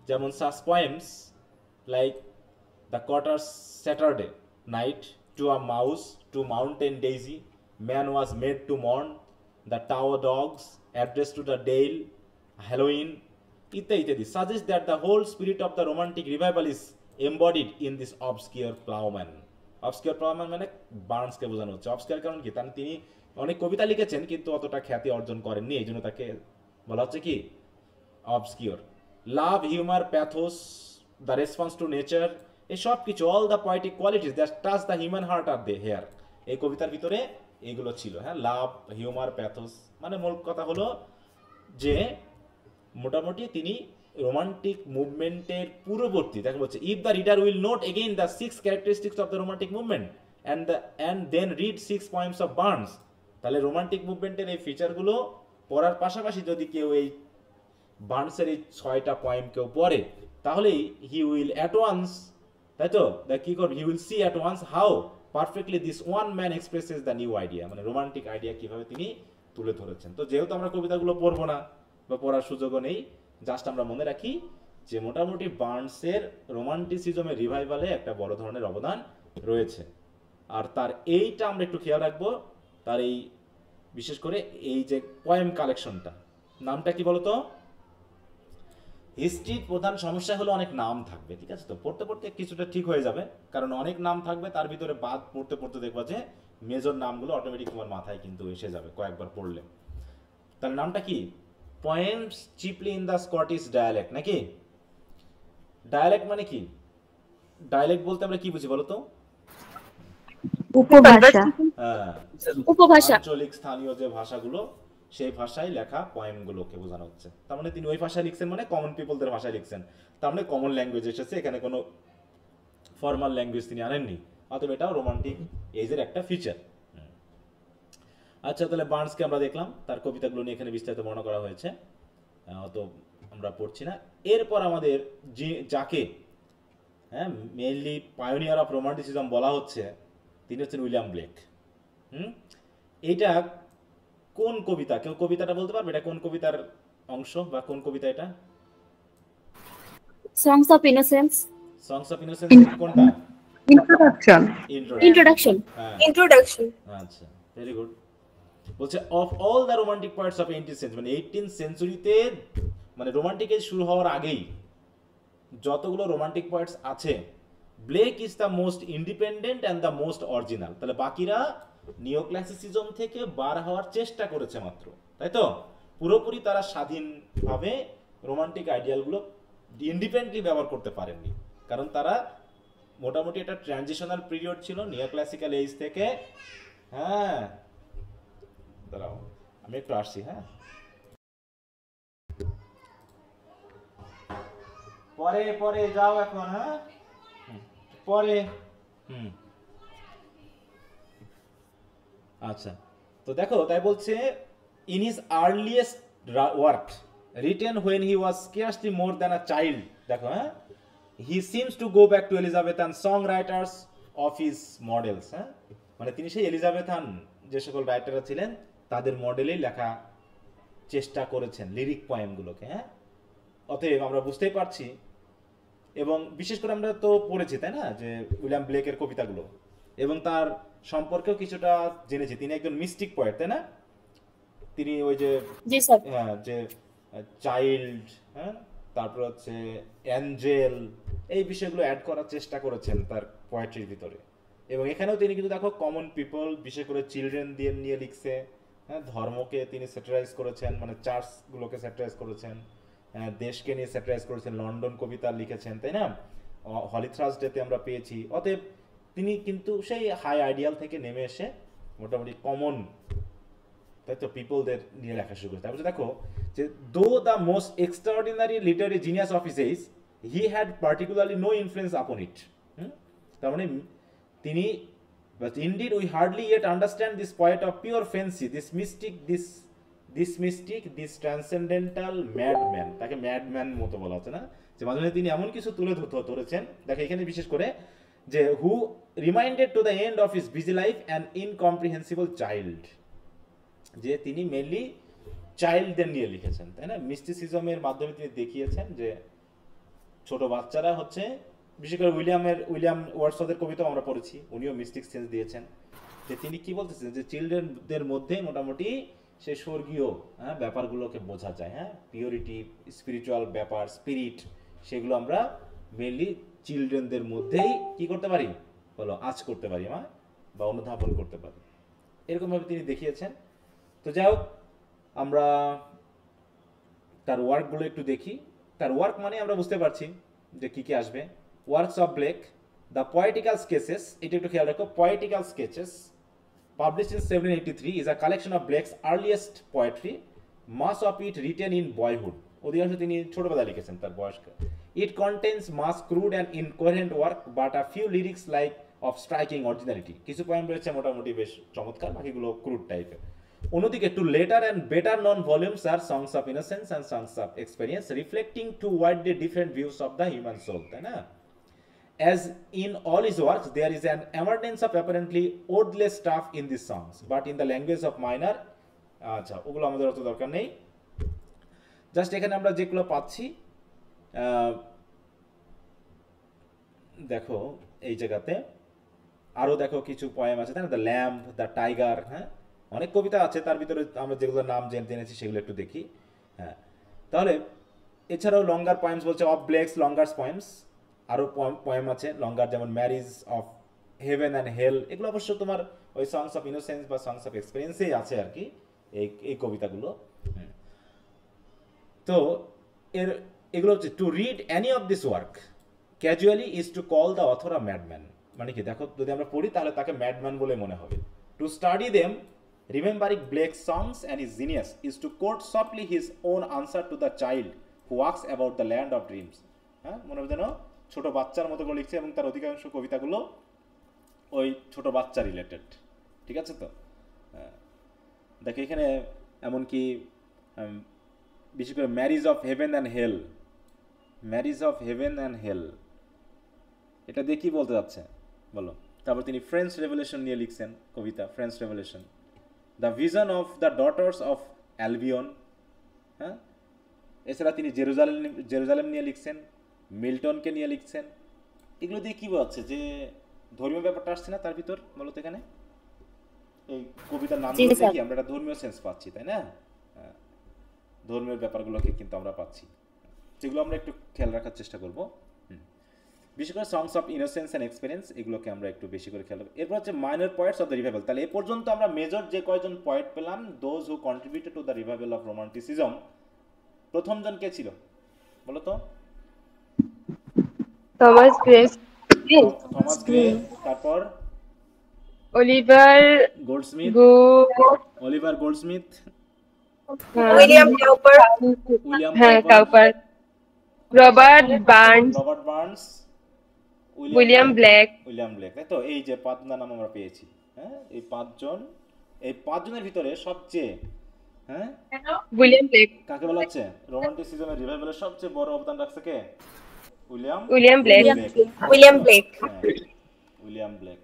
যেমন such poems like the cotter Saturday night, to a mouse, to mountain daisy, man was made to mourn, the twa dogs, address to the deil, Halloween ইত্যাদি ইত্যাদি suggest that the whole spirit of the romantic revival is embodied in this obscure ploughman. Obscure ploughman মানে বার্নসকে বোঝানো হচ্ছে। Obscure কারণ কি, তার তিনি অনেক কবিতা লিখেছেন কিন্তু অতটা খ্যাতি অর্জন করেননি, এই জন্য তাকে বলা হচ্ছে কি obscure. Love, humour, pathos, the response to nature, এই সব কিছু all the poetic qualities that touch the human heart are they here, এই কবিতার ভিতরে এইগুলো ছিল। হ্যাঁ, লাভ, হিউমার, প্যাথোস, মানে মূল কথা হলো যে মোটামুটি তিনি রোমান্টিক মুভমেন্টের পূর্ববর্তী, তাকে বলছে if the reader will note again the 6 characteristics of the romantic movement and then read 6 poems of Burns, তাহলে রোমান্টিক মুভমেন্টের এই ফিচারগুলো পড়ার পাশাপাশি যদি কেউ এই বার্নসের এই 6টা পয়েম কেউ পড়ে, তাহলেই হি উইল অ্যাট ওয়ান্স, তাই তো কি করবে, he will see at once how perfectly this one man expresses the new idea, মানে রোমান্টিক আইডিয়া কিভাবে তিনি তুলে ধরেছেন। তো যেহেতু আমরা কবিতাগুলো পড়বো না বা পড়ার সুযোগও নেই, জাস্ট আমরা মনে রাখি যে মোটামুটি বার্নসের রোমান্টিসিজমের রিভাইভালে একটা বড় ধরনের অবদান রয়েছে। আর তার এইটা আমরা একটু খেয়াল রাখবো, তার এই বিশেষ করে এই যে পয়েম কালেকশনটা, নামটা কি বলতো? হিস্ট্রির প্রধান সমস্যা হলো অনেক নাম থাকবে, ঠিক আছে? তো পড়তে পড়তে কিছুটা ঠিক হয়ে যাবে, কারণ অনেক নাম থাকবে, তার ভিতরে বাদ পড়তে পড়তে দেখবা যে মেজর নামগুলো অটোমেটিক তোমার মাথায় কিন্তু এসে যাবে কয়েকবার পড়লে। তার নামটা কি? Poems chiefly in the Scottish dialect, নাকি? ডায়ালেক্ট মানে কি? ডায়ালেক্ট বলতে আমরা কি বুঝি বলতো? উপভাষা। হ্যাঁ, উপভাষা। আঞ্চলিক স্থানীয় যে ভাষাগুলো, সেই ভাষায় লেখা পয়েমগুলোকে বোঝানো হচ্ছে। তার মানে তিনি ওই ভাষায় লিখছেন, মানে কমন পিপলদের ভাষায় লিখছেন, তার মানে কমন ল্যাঙ্গুয়েজ এসেছে, এখানে কোনো ফর্মাল ল্যাঙ্গুয়েজ তিনি আনেননি। অতএব এটাও রোমান্টিক এজের একটা ফিচার। আচ্ছা, তাহলে বার্নসকে আমরা দেখলাম, তার কবিতাগুলো নিয়ে এখানে বিস্তারিত বর্ণনা করা হয়েছে, তো আমরা পড়ছি না। এরপর আমাদের যাকে মেইনলি পায়োনিয়ার অফ রোমান্টিসিজম বলা হচ্ছে, তিনি হচ্ছেন উইলিয়াম ব্লেক। এইটা কোন কবিতা? কেউ কবিতাটা বলতে পারবে এটা কোন কবিতার অংশ বা কোন কবিতা এটা? সংস of innocence. Songs of innocence কোনটা? ইন্ট্রোডাকশন। ইন্ট্রোডাকশন। আচ্ছা, ভেরি গুড। বলছে of all the romantic poet's of 18th century, মানে 18th সেঞ্চুরিতে, মানে রোমান্টিক এজ শুরু হওয়ার আগেই যতগুলো রোমান্টিক পয়েটস আছে, Blake is the most independent and the most original. তাহলে বাকিরা নিওক্লাসিসিজম থেকে বার হওয়ার চেষ্টা করেছে মাত্র, তাই তো? পুরোপুরি তারা স্বাধীনভাবে রোমান্টিক আইডিয়ালগুলো ইন্ডিপেন্ডেন্টলি ব্যবহার করতে পারেননি, কারণ তারা মোটামুটি একটা ট্রানজিশনাল পিরিয়ড ছিল নিওক্লাসিক্যাল এজ থেকে। হ্যাঁ, দাঁড়াও আমি একটু আসছি। হ্যাঁ, পরে পরে যাও এখন। হ্যাঁ, পরে। আচ্ছা, তো দেখো, তাই বলছে in his earliest work written when he was scarcely more than a child, দেখো, হ্যাঁ, he seems to go back to Elizabethan song writers of his models. হ্যাঁ, মানে তিনি সেই এলিজাবেথান যে সকল রাইটাররা ছিলেন তাদের মডেলেই লেখা চেষ্টা করেছেন লিরিক পয়েমগুলোকে। হ্যাঁ, অতএব আমরা বুঝতেই পারছি, এবং বিশেষ করে আমরা তো পড়েছি, তাই না, যে উইলিয়াম ব্লেকের কবিতাগুলো, এবং তার সম্পর্কেও কিছুটা জেনেছি। তিনি একজন মিস্টিক পোয়েট, তাই না? তিনি ওই যে হ্যাঁ, যে চাইল্ড, হ্যাঁ, তারপর হচ্ছে অ্যাঞ্জেল, এই বিষয়গুলো অ্যাড করার চেষ্টা করেছেন তার পোয়েট্রির ভিতরে। এবং এখানেও তিনি কিন্তু দেখো কমন পিপল, বিশেষ করে চিলড্রেন দিয়ে নিয়ে লিখছে। হ্যাঁ, ধর্মকে তিনি স্যাটারাইজ করেছেন, মানে চার্চগুলোকে স্যাটারাইজ করেছেন, দেশকে নিয়ে স্যাটারাইজ করেছেন, লন্ডন কবিতা লিখেছেন, তাই না? হলি থার্সডেতে আমরা পেয়েছি। অতএব তিনি কিন্তু সেই হাই আইডিয়াল থেকে নেমে এসে মোটামুটি কমন, তাই তো, পিপলদের নিয়ে লেখা শুরু করেছে। তারপরে দেখো যে though the most extraordinary literary genius of his age, he had particularly no influence upon it. তার মানে তিনি, but indeed we hardly yet understand this poet of pure fancy, this mystic, this this mystic, this transcendental madman, তাকে madman মতো বলা হচ্ছে না, যে মাঝে মাঝে তিনি এমন কিছু তুলে ধরেছেন, দেখো এখানে বিশেষ করে যে who remained to the end of his busy life an incomprehensible child, যে তিনি মেনলি চাইল্ডদের নিয়ে লিখেছেন, তাই না? মিস্টিসিজমের মাধ্যমে তিনি দেখিয়েছেন যে ছোট বাচ্চারা হচ্ছে, বিশেষ করে উইলিয়াম ওয়ার্ডসওয়ার্থের কবিতা আমরা পড়েছি, উনিও মিস্টিক সেন্স দিয়েছেন, যে তিনি কি বলতেছেন যে চিলড্রেনদের মধ্যে মোটামুটি সে স্বর্গীয় ব্যাপারগুলোকে বোঝা যায়, হ্যাঁ, পিওরিটি, স্পিরিচুয়াল ব্যাপার, স্পিরিট, সেগুলো আমরা মেনলি চিলড্রেনদের মধ্যেই কি করতে পারি বলো, আজ করতে পারি বা অনুধাবন করতে পারি, এরকমভাবে তিনি দেখিয়েছেন। তো যাই হোক, আমরা তার ওয়ার্কগুলো একটু দেখি। তার ওয়ার্ক মানে আমরা বুঝতে পারছি যে কি কি আসবে। Works of Blake, the poetical sketches, এটা একটু খেয়াল রাখো, poetical sketches published in 1783 is a collection of Blake's earliest poetry, much of it written in boyhood, অধিকাংশ তিনি ছোটবেলায় লিখেছেন তার বয়সকে। It contains much crude and incoherent work but a few lyrics like of striking originality, কিছু poem রয়েছে মোটামুটি বেশ চমৎকার, বাকিগুলো ক্রুড টাইপের। অন্যদিকে two later and better known volumes আর songs of innocence and songs of experience reflecting two widely different views of the human soul, তাই না? As in all his works, there is an emergence of apparently wordless stuff in these songs, but in the language of minor, আচ্ছা ওগুলো আমাদের অত দরকার নেই, just এখানে আমরা যেগুলো পাচ্ছি দেখো এই জায়গাতে আরো দেখো কিছু পয়েম আছে, তাই না? দ্য ল্যাম্প, দ্য টাইগার, হ্যাঁ, অনেক কবিতা আছে, তার ভিতরে আমরা যেগুলো নাম জেনেছি সেগুলো একটু দেখি। হ্যাঁ, তাহলে এছাড়াও লঙ্গার পয়েমস বলছে অফ ব্লেকস লঙ্গার্স পয়েমস, আরও পয়েম আছে লঙ্গার, যেমন ম্যারিজ অফ হেভেন অ্যান্ড হেল, এগুলো অবশ্য তোমার ওই সংস অফ ইনোসেন্স বা সংস অফ এক্সপিরিয়েন্সেই আছে আর কি, এই কবিতাগুলো। তো এগুলো হচ্ছে to read any of this work casually is to call the author a madman, মানে কি দেখো যদি আমরা পড়ি তাহলে তাকে ম্যাডম্যান বলে মনে হবে। To study them remembering Blake songs and his genius is to quote softly his own answer to the child who walks about the land of dreams, হ্যাঁ, মনে হবে যেন ছোট বাচ্চার মতো করে লিখছে, এবং তার অধিকাংশ কবিতাগুলো ওই ছোট বাচ্চা রিলেটেড, ঠিক আছে? তো দেখো এখানে এমনকি বিশেষ করে marriage of heaven and hell, marriage of heaven and hell, এটা দিয়ে কি বলতে যাচ্ছে বলো? তারপর তিনি ফ্রেঞ্চ রেভলিউশন নিয়ে লিখছেন কবিতা, French revolution, the vision of the daughters of Albion, হ্যাঁ, এছাড়া তিনি জেরুজালেম নিয়ে লিখছেন, মিল্টনকে নিয়ে লিখছেন। এগুলো দিয়ে কি বোঝাচ্ছে যে ধর্মীয় ব্যাপারটা আসছে না তার ভিতর বলো তো? এখানে এই কবিতার নামগুলো দেখি আমরা একটা ধর্মীয় সেন্স পাচ্ছি, তাই না? ধর্মীয় ব্যাপারগুলোকে কিন্তু আমরা পাচ্ছি, যেগুলো আমরা একটু খেয়াল রাখার চেষ্টা করব। বিশেষ করে সংস অফ ইনোসেন্স অ্যান্ড এক্সপিরিয়েন্স, এগুলোকে আমরা একটু বেশি করে খেয়াল রাখবো। এরপর হচ্ছে minor poet's of the revival. তাহলে এ পর্যন্ত আমরা মেজর যে কয়জন পয়েট পেলাম, those who contributed to the revival of romanticism, প্রথম জন কে ছিল বলো তো? Thomas Gray, থমাস গ্রে, তারপর Oliver Goldsmith, William Cowper, Cowper, Robert Burns, William Blake, তাই তো? এই যে পাঁচজনের নাম আমরা পেয়েছি, হ্যাঁ, এই পাঁচজনের ভিতরে সবচেয়ে, হ্যাঁ, William Blake, কাকে বলা হচ্ছে রোমান্টিসিজমের রিভাইভালের সবচেয়ে বড় অবদান রাখছে কে? উইলিয়াম Blake, হ্যাঁ, William Blake.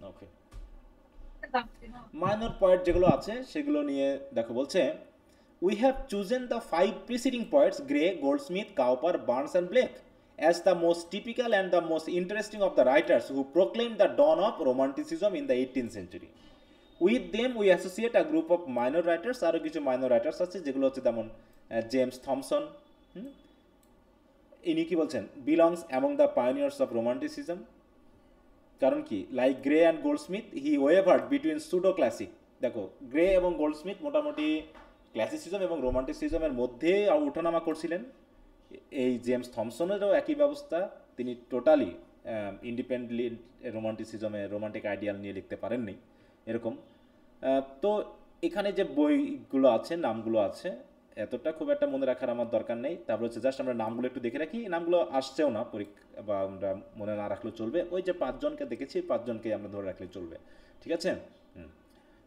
Okay, minor point যেগুলো আছে সেগুলো নিয়ে দেখো, বলছে we have chosen the 5 preceding points Gray, Goldsmith, Cowper, Burns and Blake as the most typical and the most interesting of the writers who proclaimed the dawn of romanticism in the 18th century. With them we associate a group of minor writers, আরো কিছু minor writers আছে যেগুলো হচ্ছে যেমন James Thomson, ইনি কি বলছেন, belongs among the pioneers of romanticism. কারণ কি, like Gray and Goldsmith he wavered between pseudo classic. দেখো গ্রে এবং গোল্ডস্মিথ মোটামুটি ক্লাসিসিজম এবং রোমান্টিসিজমের মধ্যে ওঠানামা করছিলেন। এই জেমস থমসনেরও একই ব্যবস্থা, তিনি টোটালি ইন্ডিপেন্ডেন্টলি রোমান্টিক আইডিয়াল নিয়ে লিখতে পারেননি এরকম। তো এখানে যে বইগুলো আছে, নামগুলো আছে, এতটা খুব একটা মনে রাখার আমার দরকার নেই। তারপর হচ্ছে জাস্ট আমরা নামগুলো একটু দেখে রাখি, নামগুলো আসছেও না পরীক্ষা বা আমরা মনে না রাখলেও চলবে। ওই যে 5 জনকে দেখেছি, 5 জনকে আমরা ধরে রাখলে চলবে, ঠিক আছে?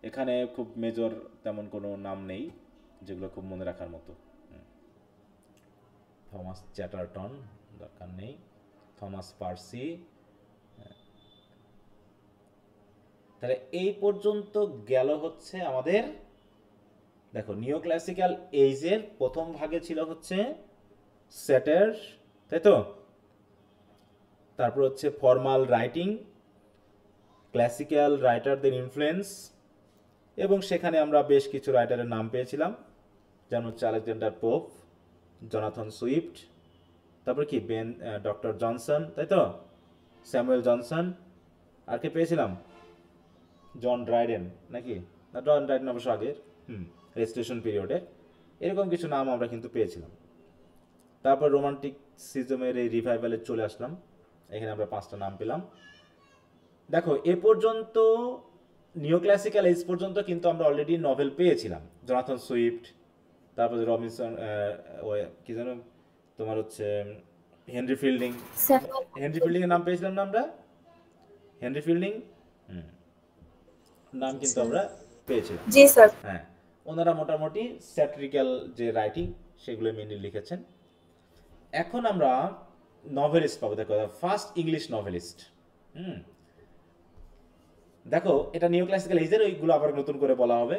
এখানে খুব মেজর তেমন কোনো নাম নেই যেগুলো খুব মনে রাখার মতো। থমাস চ্যাটারটন দরকার নেই, থমাস পার্সি। তাহলে এই পর্যন্ত গেল হচ্ছে আমাদের। দেখো নিও ক্লাসিক্যাল এইজের প্রথম ভাগে ছিল হচ্ছে স্যাটার, তাই তো? তারপর হচ্ছে ফর্মাল রাইটিং, ক্লাসিক্যাল রাইটারদের ইনফ্লুয়েন্স, এবং সেখানে আমরা বেশ কিছু রাইটারের নাম পেয়েছিলাম, যেমন হচ্ছে আলেকজান্ডার পোপ, জনাথন সুইফট, তারপর কি ডক্টর জনসন, তাই তো? Samuel Johnson. আর কে পেয়েছিলাম? জন ড্রাইডেন, নাকি? না, জন ড্রাইডেন অবশ্য আগের, রেজিস্ট্রেশন পিরিয়ডে। এরকম কিছু নাম আমরা কিন্তু পেয়েছিলাম। তারপর রোমান্টিসিজমের এই রিভাইভালে চলে আসলাম, এখানে আমরা 5টা নাম পেলাম। দেখো এ পর্যন্ত নিও ক্লাসিক্যাল এজ পর্যন্ত কিন্তু আমরা অলরেডি নভেল পেয়েছিলাম, জনাথন সুইফট, তারপরে রবিনসন, কি জানো তোমার হচ্ছে হেনরি ফিল্ডিং। হেনরি ফিল্ডিং এর নাম পেয়েছিলাম না আমরা? হেনরি ফিল্ডিং নাম কিন্তু আমরা পেয়েছিলাম। জি স্যার। হ্যাঁ, ওনারা মোটামুটি স্যাটিরিক্যাল যে রাইটিং সেগুলো মেনলি লিখেছেন। এখন আমরা নভেলিস্ট পাবো। দেখো ফার্স্ট ইংলিশ নভেলিস্ট। দেখো এটা নিও ক্লাসিক্যাল এজের, ওইগুলো আবার নতুন করে বলা হবে।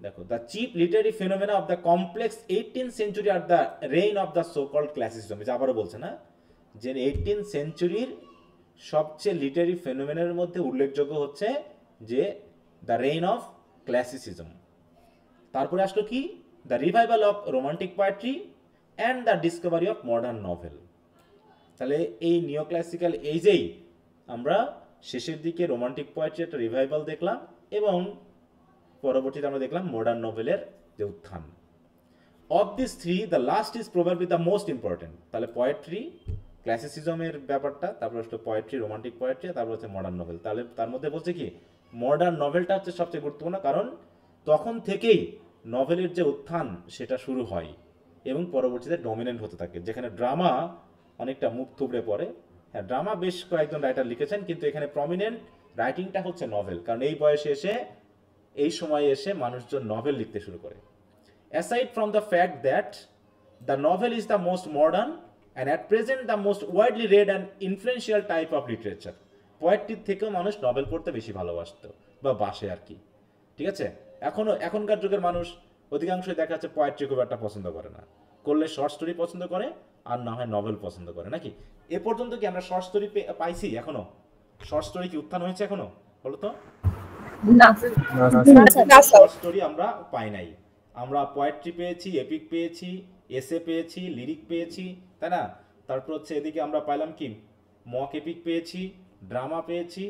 দেখো the chief literary phenomena of the complex 18th century are the reign of the so called classicism. এটা আবারও বলছে না যে 18th সেঞ্চুরির সবচেয়ে লিটারি ফেনোমেনার মধ্যে উল্লেখযোগ্য হচ্ছে যে দ্য রেইন অফ ক্লাসিসিজম। তারপরে আসলো কি? The revival of romantic poetry and the discovery of modern novel. তাহলে এই নিও ক্লাসিক্যাল এইজেই আমরা শেষের দিকে রোমান্টিক পোয়েট্রি একটা রিভাইভাল দেখলাম, এবং পরবর্তীতে আমরা দেখলাম মডার্ন নভেলের যে উত্থান। Of this three the last is probably the most important. তাহলে পোয়েট্রি, ক্লাসিসিজমের ব্যাপারটা, তারপর হচ্ছে পোয়েট্রি, রোমান্টিক পোয়েট্রি, তারপর হচ্ছে মডার্ন নভেল। তাহলে তার মধ্যে বলছে কি মডার্ন নভেলটা হচ্ছে সবচেয়ে গুরুত্বপূর্ণ, কারণ তখন থেকেই নভেলের যে উত্থান সেটা শুরু হয় এবং পরবর্তীতে ডমিনেন্ট হতে থাকে। যেখানে ড্রামা অনেকটা মুখ থুবড়ে পড়ে। হ্যাঁ, ড্রামা বেশ কয়েকজন রাইটার লিখেছেন, কিন্তু এখানে প্রমিনেন্ট রাইটিংটা হচ্ছে নভেল, কারণ এই বয়সে এসে, এই সময়ে এসে মানুষজন নভেল লিখতে শুরু করে। Aside from the fact that the novel is the most modern and at present the most widely read and influential type of literature. পোয়েট্রির থেকেও মানুষ নভেল পড়তে বেশি ভালোবাসত বা বাসে আর কি। ঠিক আছে, এখনকার যুগের মানুষ অধিকাংশই দেখা যাচ্ছে পোয়েট্রি খুব একটা পছন্দ করে না, করলে শর্ট স্টোরি পছন্দ করে, আর না হয় নভেল পছন্দ করে, নাকি? এ পর্যন্ত কি আমরা শর্ট স্টোরি পাইছি? এখনো শর্ট স্টোরি কি উত্থান হয়েছে এখনো? বলো তো। না শর্ট স্টোরি আমরা পাই নাই। আমরা পোয়েট্রি পেয়েছি, এপিক পেয়েছি, এসে পেয়েছি, লিরিক পেয়েছি, তাই না? তারপর হচ্ছে এদিকে আমরা পাইলাম কি মক এপিক পেয়েছি, ড্রামা পেয়েছি,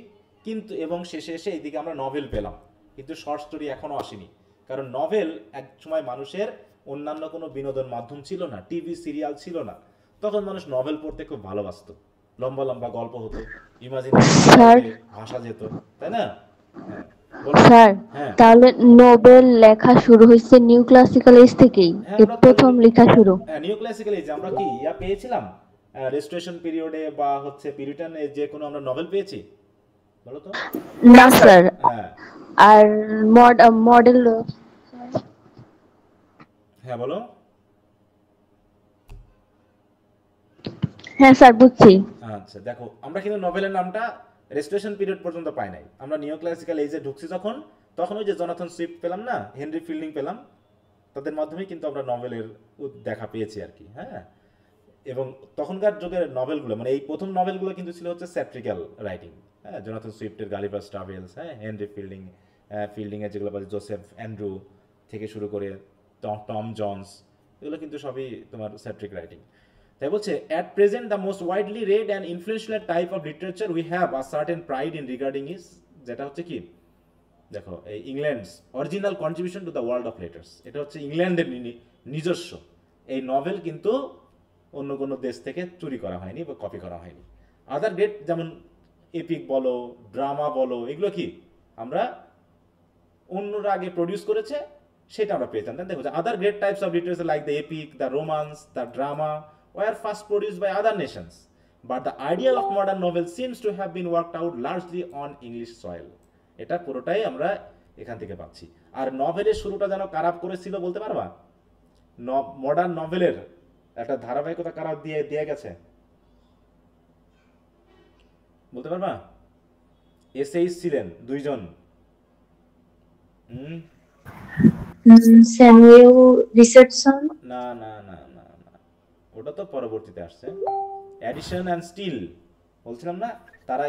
কিন্তু এবং শেষে এসে এইদিকে আমরা নভেল পেলাম, কিন্তু শর্ট স্টোরি এখনো আসেনি। কারণ নভেল এক সময় মানুষের অন্যান্য কোনো বিনোদন মাধ্যম ছিল না, টিভি সিরিয়াল ছিল না, তখন মানুষ নভেল পড়তে খুব ভালোবাসতো। লম্বা লম্বা গল্প হতো, ইমাজিনেশন ভাষা যেত, তাই না? স্যার, তাহলে নোবেল লেখা শুরু হয়েছে নিউ ক্লাসিক্যাল এজ থেকেই, প্রথম লেখা শুরু। হ্যাঁ, নিউ ক্লাসিক্যাল এজে আমরা কি পেয়েছিলাম রেজিস্ট্রেশন পিরিয়ডে বা হচ্ছে পিরিয়ডে যে কোনো আমরা নভেল পেয়েছি? বলো তো। না স্যার। আর মডেল। হ্যাঁ বলো। হ্যাঁ স্যার, বুঝছি। আচ্ছা, দেখো আমরা কিন্তু নভেলের নামটা রেজিস্ট্রেশন পিরিয়ড পর্যন্ত পাই নাই। আমরা নিও ক্লাসিক্যাল এজে ঢুকছি তখন ওই যে জনাথন সুইফট পেলাম না, হেনরি ফিল্ডিং পেলাম, তাদের মাধ্যমে কিন্তু আমরা নভেলের দেখা পেয়েছি আর কি। হ্যাঁ, এবং তখনকার যুগের নভেলগুলো, মানে এই প্রথম নভেলগুলো কিন্তু ছিল হচ্ছে স্যাট্রিক্যাল রাইটিং। হ্যাঁ, জনাথন সুইফটের গালিভার ট্রাভেলস, হ্যাঁ, হেনরি ফিল্ডিংয়ের যেগুলো বলে জোসেফ অ্যান্ড্রু থেকে শুরু করে টম জনস, এগুলো কিন্তু সবই তোমার স্যাট্রিক রাইটিং। তাই বলছে at present the most widely read and influential type of literature we have a certain pride in regarding it, যেটা হচ্ছে কি দেখো এই England's original contribution to the world of letters. এটা হচ্ছে ইংল্যান্ডের নিজস্ব এই নভেল, কিন্তু অন্য কোনো দেশ থেকে চুরি করা হয়নি বা কপি করা হয়নি। আদার গ্রেট যেমন এপিক বলো, ড্রামা বলো, এগুলো কি আমরা অন্যরা আগে প্রডিউস করেছে সেটা আমরা পেয়েছিলাম। দেখো other great types of literature like the epic, the romance, the drama were first produced by other nations, but the ideal of modern novel seems to have been worked out largely on English soil. এটা পুরোটাই আমরা এখান থেকে পাচ্ছি। আর নভেলের শুরুটা যেন কারা করেছিল বলতে পারবা? মডার্ন নভেলের একটা ধারাবাহিকতা কারা দিয়ে গেছে বলতে পারবা? এসেইস ছিলেন দুইজন। Samuel Richardson. না না না না না, ওটা তো পরবর্তীতে আসছে। অ্যাডিশন অ্যান্ড স্টিল বলছিলাম না, তারা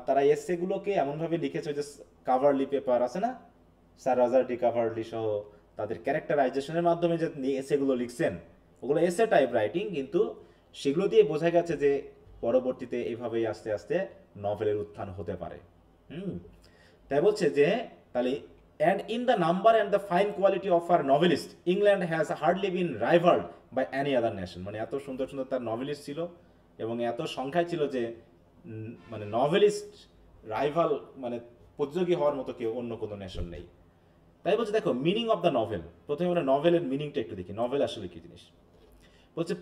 তারা এসেগুলোকে এমনভাবে লিখেছে যে কাভারলি পেপার আছে না, স্যার রজার ডি কাভারলি সহ তাদের ক্যারেক্টারাইজেশনের মাধ্যমে যে এসেগুলো লিখছেন, ওগুলো এসে টাইপ রাইটিং, কিন্তু সেগুলো দিয়ে বোঝা গেছে যে পরবর্তীতে এইভাবেই আস্তে আস্তে নভেলের উত্থান হতে পারে। তাই বলছে যে তাহলে and in the number and the fine quality of our novelist, England has hardly been rivaled by any other nation. মানে এত সুন্দর সুন্দর তার নভেলিস্ট ছিল এবং এত সংখ্যায় ছিল যে মানে নভেলিস্ট রাইভাল মানে প্রতিযোগী হওয়ার মতো কেউ অন্য কোনো নেশন নেই। তাই বলছে দেখো মিনিং অফ দ্য নভেল, প্রথমে আমরা নভেলের মিনিংটা একটু দেখি, নভেল আসলে কি জিনিস। বলছে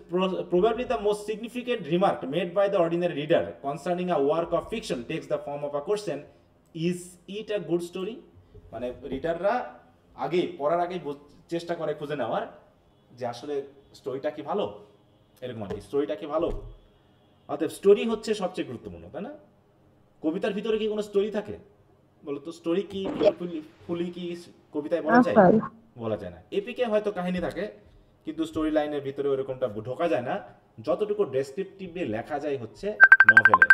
probably the most significant remark made by the ordinary reader concerning a work of fiction takes the form of a question, is it a good story? মানে রিডাররা পড়ার আগেই চেষ্টা করে খুঁজে নেওয়ার যে আসলে স্টোরিটা কি ভালো, এরকম আর কি, স্টোরিটা কি ভালো। অতএব স্টোরি হচ্ছে সবচেয়ে গুরুত্বপূর্ণ, তাই না? কবিতার ভিতরে কি কোনো স্টোরি থাকে বলো তো? স্টোরি কি ফুলি কি কবিতায় বলা যায়? বলা যায় না। এপিকে হয়তো কাহিনী থাকে, কিন্তু স্টোরি লাইনের ভিতরে ওরকমটা ঢোকা যায় না, যতটুকু ডেসক্রিপটিভলি লেখা যায় হচ্ছে নভেলে।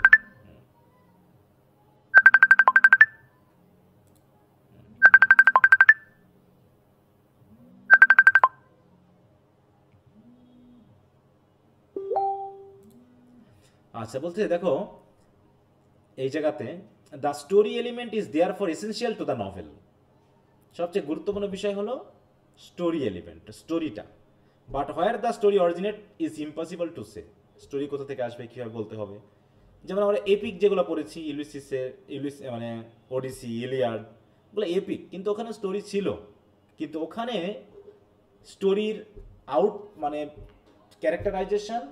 আচ্ছা, বলতে দেখো এই জায়গাতে the story element is there for essential to the novel. সবচেয়ে গুরুত্বপূর্ণ বিষয় হলো স্টোরি এলিমেন্ট, স্টোরিটা। But where the story originate is impossible to say. Story কোথা থেকে আসবে, কীভাবে বলতে হবে? যেমন আমরা এপিক যেগুলো পড়েছি, মানে ওডিসি, ইলিয়াড, ওগুলো এপিক, কিন্তু ওখানে স্টোরি ছিল, কিন্তু ওখানে স্টোরির মানে ক্যারেক্টারাইজেশন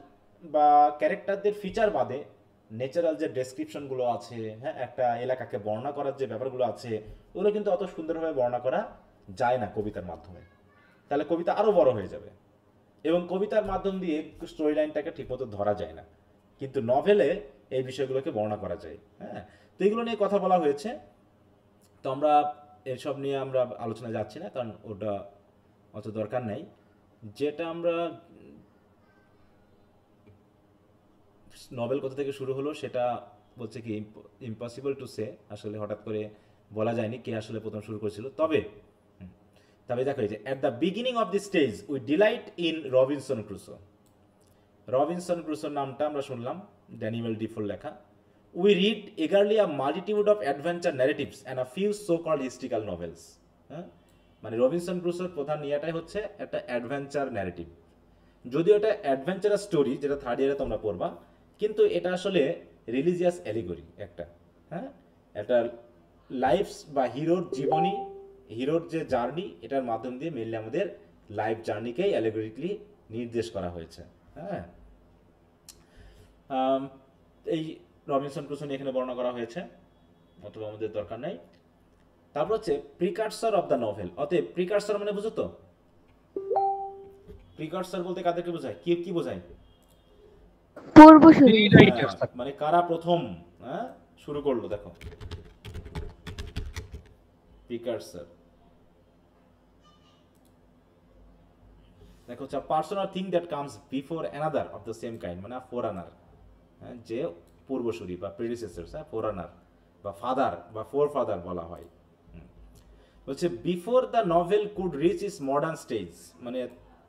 বা ক্যারেক্টারদের ফিচার বাদে ন্যাচারাল যে ডেসক্রিপশনগুলো আছে, হ্যাঁ, একটা এলাকাকে বর্ণনা করার যে ব্যাপারগুলো আছে, ওগুলো কিন্তু অত সুন্দরভাবে বর্ণনা করা যায় না কবিতার মাধ্যমে। তাহলে কবিতা আরও বড় হয়ে যাবে এবং কবিতার মাধ্যম দিয়ে স্টোরি লাইনটাকে ঠিকমতো ধরা যায় না, কিন্তু নভেলে এই বিষয়গুলোকে বর্ণনা করা যায়। হ্যাঁ, তো এগুলো নিয়ে কথা বলা হয়েছে, তো আমরা এসব নিয়ে আমরা আলোচনা যাচ্ছি না, কারণ ওটা অত দরকার নেই। যেটা আমরা নভেল কোথা থেকে শুরু হলো সেটা বলছে কি ইম্পসিবল টু সে, আসলে হঠাৎ করে বলা যায়নি কে আসলে প্রথম শুরু করেছিল। তবে দেখো এই যে at the beginning of the stage we delight in Robinson Crusoe. Robinson ক্রুসোর নামটা আমরা শুনলাম, ড্যানিয়েল ডিফোর লেখা। We read eagerly a multitude of adventure narratives and a few so called historical novels. হ্যাঁ, মানে রবিনসন ক্রুসোর প্রধান ইয়াটাই হচ্ছে একটা অ্যাডভেঞ্চার ন্যারেটিভ, যদিও এটা অ্যাডভেঞ্চারাস স্টোরি, যেটা থার্ড ইয়ারে তোমরা পড়বা, কিন্তু এটা আসলে রিলিজিয়াস অ্যালিগরি একটা। হ্যাঁ, একটা লাইফ বা হিরোর জীবনী, হিরোর যে জার্নি, এটার মাধ্যম দিয়ে মেনলি আমাদের লাইফ জার্নিকেই অ্যালিগরিক্যালি নির্দেশ করা হয়েছে। হ্যাঁ, এই রবিনসন ক্রুসো নিয়ে এখানে বর্ণনা করা হয়েছে, অথবা আমাদের দরকার নাই। তারপর হচ্ছে প্রিকার্সর অফ দ্য নভেল। অতএব প্রিকার্সর মানে বুঝো তো? প্রিকার্সর বলতে কাদেরকে বোঝায়, কি বোঝায়? পূর্বসূরি, মানে কারা প্রথম শুরু করলো। দেখো প্রিকার্সর, দেখো হচ্ছে person or thing that comes before another of the same kind, মানে ফোরানার, যে পূর্বসূরি বা প্রেডিসেসর, ফোরানার বা ফাদার বা ফোর ফাদার বলা হয়। বলছে before the novel could rich is modern stage, মানে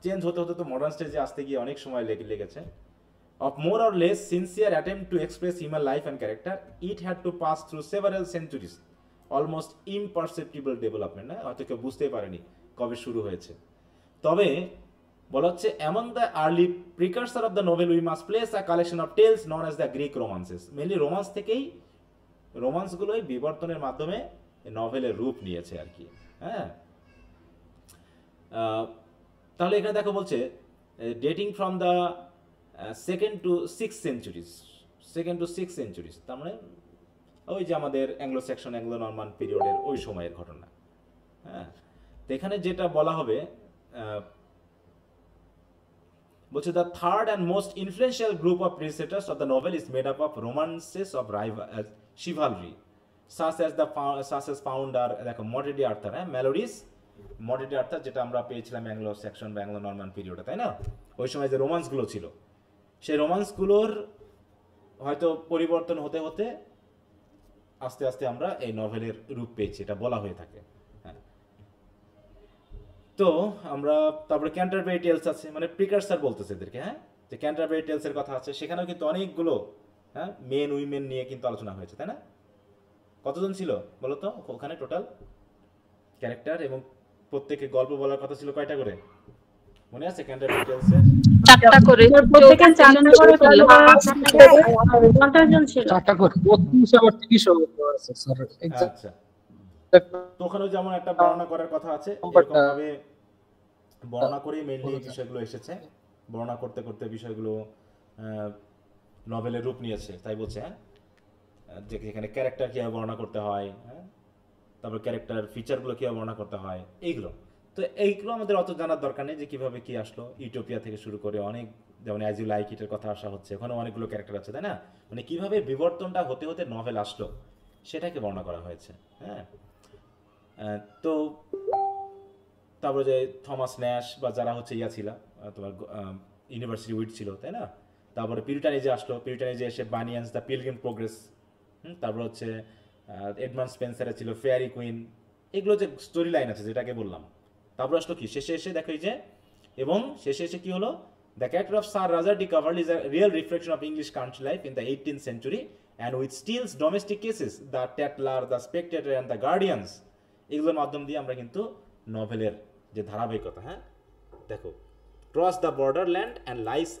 চেঞ্জ হতে হতে তো মডার্ন স্টেজে আসতে গিয়ে অনেক সময় লেগেছে। Of more or less sincere attempt to express human life and character, it had to pass through several centuries, almost imperceptible development। না হয়তো কেউ বুঝতেই পারেনি কবে শুরু হয়েছে। তবে বলা হচ্ছে among the early precursor of the novel we must place a collection of tales known as the Greek romances। Mainly romance থেকেই, রোমান্সগুলোই বিবর্তনের মাধ্যমে নভেলের রূপ নিয়েছে আর কি। হ্যাঁ, তাহলে এখানে দেখো বলছে dating from the second to six centuries, তার মানে ওই যে আমাদের অ্যাংলো সেকশন অ্যাংলো নরমান পিরিয়ডের ওই সময়ের ঘটনা। হ্যাঁ, তো এখানে যেটা বলা হবে বলছে the third and most influential group of resetters of the novel is made up of romances of chivalry such as found are দেখো মডেডি আর্থার, হ্যাঁ মেলোডিস মডেডি আর্থার যেটা আমরা পেয়েছিলাম অ্যাংলো সেকশন বা অ্যাংলো নরমান পিরিয়ডে, তাই না? ওই সময় যে রোমান্সগুলো ছিল সেই রোমান্সগুলোর হয়তো পরিবর্তন হতে হতে আস্তে আস্তে আমরা এই নভেলের রূপ পেয়েছি, এটা বলা হয়ে থাকে। হ্যাঁ, তো আমরা তারপরে ক্যান্টারবেরি টেলস আছে, মানে প্রিকারসার বলতেছে এদেরকে, হ্যাঁ যে ক্যান্টারবেরি টেলসের কথা আছে, সেখানেও কিন্তু অনেকগুলো হ্যাঁ মেন উইমেন নিয়ে কিন্তু আলোচনা হয়েছে, তাই না? কতজন ছিল বলো তো ওখানে টোটাল ক্যারেক্টার, এবং প্রত্যেকে গল্প বলার কথা ছিল কয়টা করে মনে আছে ক্যান্টারবেরি টেলসে? 4টা করে, প্রত্যেকে 4জন করে ফেললো। 50 জন ছিল, 4টা করে 32 আবার 30 আছে স্যার এক্সাক্ট। আচ্ছা, তো ওখানেও যেমন একটা বর্ণনা করার কথা আছে, এরকম ভাবে বর্ণনা করে মেইনলি এই বিষয়গুলো এসেছে, বর্ণনা করতে করতে বিষয়গুলো নভেলের রূপ নিয়েছে, তাই বলছে। হ্যাঁ, যেখানে ক্যারেক্টার কীভাবে বর্ণনা করতে হয়, হ্যাঁ তারপর ক্যারেক্টার ফিচারগুলো কীভাবে বর্ণনা করতে হয়, এইগুলো তো এইগুলো আমাদের অত জানার দরকার নেই যে কীভাবে কী আসলো। ইউটোপিয়া থেকে শুরু করে অনেক, যেমন অ্যাজ ইউ লাইক ইটের কথা আসা হচ্ছে, ওখানে অনেকগুলো ক্যারেক্টার আছে, তাই না? মানে কীভাবে বিবর্তনটা হতে হতে নভেল আসলো সেটাকে বর্ণনা করা হয়েছে। হ্যাঁ, তো তারপরে যে থমাস ন্যাশ বা যারা হচ্ছে ইয়া ছিল তোমার ইউনিভার্সিটি উইট ছিল, তাই না? তারপরে পিউরিটানিজে আসলো, পিউরিটানিজে এসে বানিয়ান্স দ্য পিলগ্রিম প্রোগ্রেস, তারপর হচ্ছে এডমান্ড স্পেন্সারের ছিল ফেয়ারি কুইন, এগুলো যে স্টোরি লাইন আছে যেটাকে বললাম। তারপর আসলো কি শেষে এসে দেখো এই যে, এবং শেষে এসে কি হলো, the character of Sir Roger de Coverley is a real reflection of English country life in the 18th century and with Steele's domestic cases, the Tatler, the Spectator and the Guardians, এগুলোর মাধ্যম দিয়ে আমরা কিন্তু নভেলের যে ধারাবাহিকতা, হ্যাঁ দেখো, cross the borderland and lies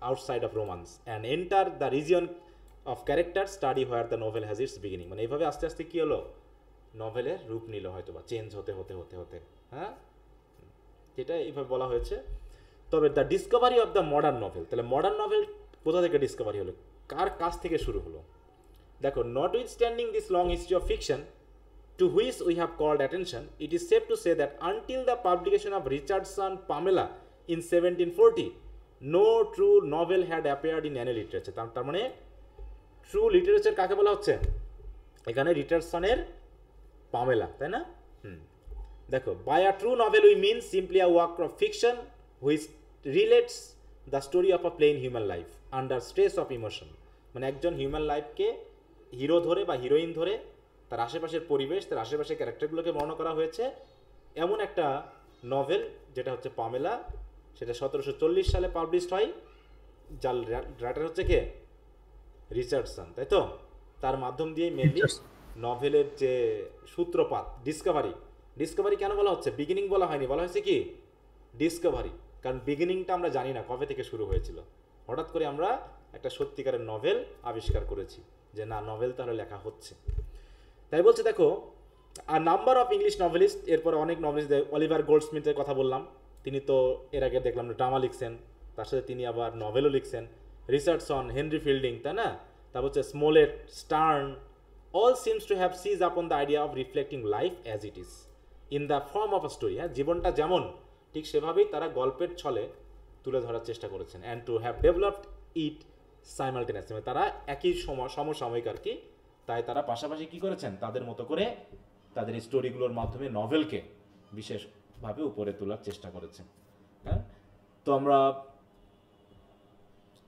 outside of romance and enter the region of character study where the novel has its beginning, মানে এইভাবে আস্তে আস্তে কি হলো নভেলের রূপ নিল, হয়তো বা চেঞ্জ হতে হতে হতে হতে, হ্যাঁ যেটা এইভাবে বলা হয়েছে। তবে the discovery of the modern novel, তাহলে মডার্ন নভেল কোথা থেকে ডিসকভারি হলো, কার কাছ থেকে শুরু হলো? দেখো, notwithstanding this long history of fiction to which we have called attention, it is safe to say that until the publication of Richardson Pamela in 1740, no true novel had appeared in any literature. তার মানে true literature কাকে বলা হচ্ছে এখানে? রিচার্ডসনের Pamela, তাই না? দেখো, by a true novel we mean simply a work of fiction which relates the story of a plain human life under stress of emotion, মানে একজন হিউম্যান লাইফকে হিরো ধরে বা হিরোইন ধরে তার আশেপাশের পরিবেশ, তার আশেপাশের ক্যারেক্টারগুলোকে বর্ণনা করা হয়েছে এমন একটা নভেল যেটা হচ্ছে পামেলা, সেটা 1740 সালে পাবলিশড হয়, যার রাইটার হচ্ছে কে? রিচার্ডসন, তাই তো? তার মাধ্যম দিয়ে মেনলি নভেলের যে সূত্রপাত, ডিসকভারি কেন বলা হচ্ছে? বিগিনিং বলা হয়নি, বলা হয়েছে কি ডিসকভারি, কারণ বিগিনিংটা আমরা জানি না কবে থেকে শুরু হয়েছিল, হঠাৎ করে আমরা একটা সত্যিকারের নভেল আবিষ্কার করেছি যে না নভেল তাহলে লেখা হচ্ছে। তাই বলছে দেখো, আর নাম্বার অফ ইংলিশ নভেলিস্ট, এরপরে অনেক নভেলিস্ট, অলিভার গোল্ডস্মিথের কথা বললাম, তিনি তো এর আগে দেখলাম ড্রামা লিখছেন, তার সাথে তিনি আবার নভেলও লিখছেন। রিচার্ডসন, হেনরি ফিল্ডিং, তাই না? তারপর হচ্ছে Smollett, Sterne, all seems to have seize upon the idea of reflecting life as it is in the form of a story, হ্যাঁ জীবনটা যেমন ঠিক সেভাবেই তারা গল্পের ছলে তুলে ধরার চেষ্টা করেছেন, and to have developed it simultaneously, তারা একই সমসাময়িক আর কি, তাই তারা পাশাপাশি কি করেছেন তাদের মতো করে তাদের এই স্টোরিগুলোর মাধ্যমে নভেলকে বিশেষভাবে উপরে তোলার চেষ্টা করেছেন। হ্যাঁ, তো আমরা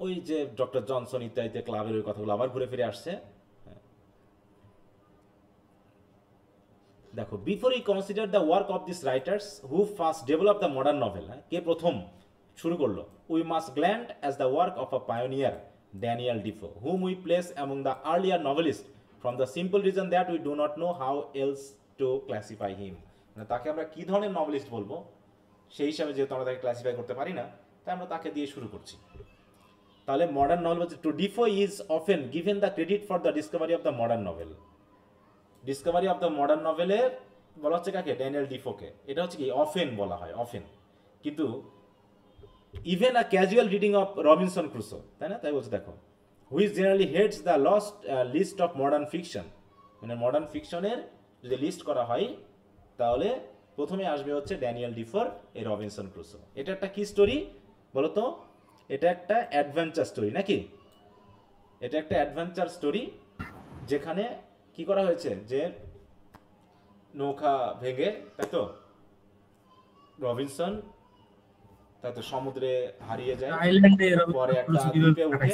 ওই যে ডক্টর জনসন ইত্যাদি ক্লাবের ওই কথাগুলো আবার ঘুরে ফিরে আসছে। দেখো, before we consider the work of this writers who first develop the modern novel, কে প্রথম শুরু করলো? We must glance as the work of a pioneer Daniel Defoe, whom we place among the earlier novelist from the simple reason that we do not know how else to classify him, মানে তাকে আমরা কী ধরনের novelist বলবো সেই হিসাবে যেহেতু আমরা তাকে ক্লাসিফাই করতে পারি না, তাই আমরা তাকে দিয়ে শুরু করছি। তাহলে মডার্ন নভেল হচ্ছে, to Defoe is often given the credit for the discovery of the modern novel. Discovery of the modern নভেলে বলা হচ্ছে কাকে? ড্যানিয়েল ডিফোকে। এটা হচ্ছে কি অফেন বলা হয়, অফেন, কিন্তু even a casual reading of Robinson Crusoe, তাই না? তাই বলছে দেখো, which generally heads the list of modern fiction, মানে মডার্ন ফিকশনের যদি লিস্ট করা হয় তাহলে প্রথমে আসবে হচ্ছে ড্যানিয়েল ডিফোর এই রবিনসন ক্রুসো। এটা একটা কি স্টোরি বলো তো? এটা একটা অ্যাডভেঞ্চার স্টোরি নাকি? এটা একটা অ্যাডভেঞ্চার স্টোরি যেখানে কি করা হয়েছে যে নৌকা ভেঙে, তাই তো রবিনসন তাই তো সমুদ্রে হারিয়ে যায়, পরে একটা দ্বীপে উঠে,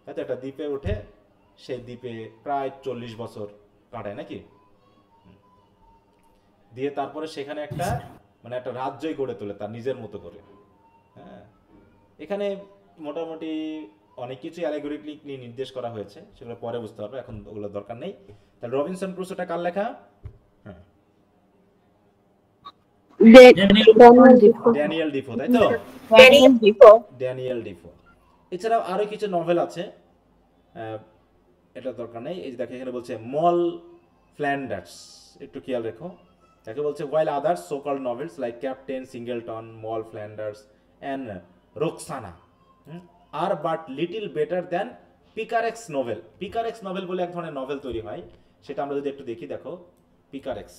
তাই তো একটা দ্বীপে উঠে সেই দ্বীপে প্রায় 40 বছর কাটায় নাকি, দিয়ে তারপরে সেখানে একটা মানে একটা রাজ্যই গড়ে তোলে তার নিজের মতো করে। হ্যাঁ, এখানে মোটামুটি অনেক কিছু অ্যালেগরিক্যালি নির্দেশ করা হয়েছে, সেগুলো পরে বুঝতে পারবে, এখন ওগুলো দরকার নেই। তাহলে রবিনসন ক্রুসোটা কার লেখা? হ্যাঁ, ড্যানিয়েল ডিফো, তাই তো ড্যানিয়েল ডিফো। এছাড়াও আরো কিছু নভেল আছে, এটা দরকার নেই। এই যে দেখো এখানে বলছে মল ফ্ল্যান্ডার্স, একটু খেয়াল রেখো, তাকে বলছে while others so called novels like Captain Singleton, Moll Flanders and Roxana are but little better than Picaret's novel. Picaret's novel বলে এক ধরনের নভেল তৈরি হয়, সেটা আমরা যদি একটু দেখি, দেখো Picaret's,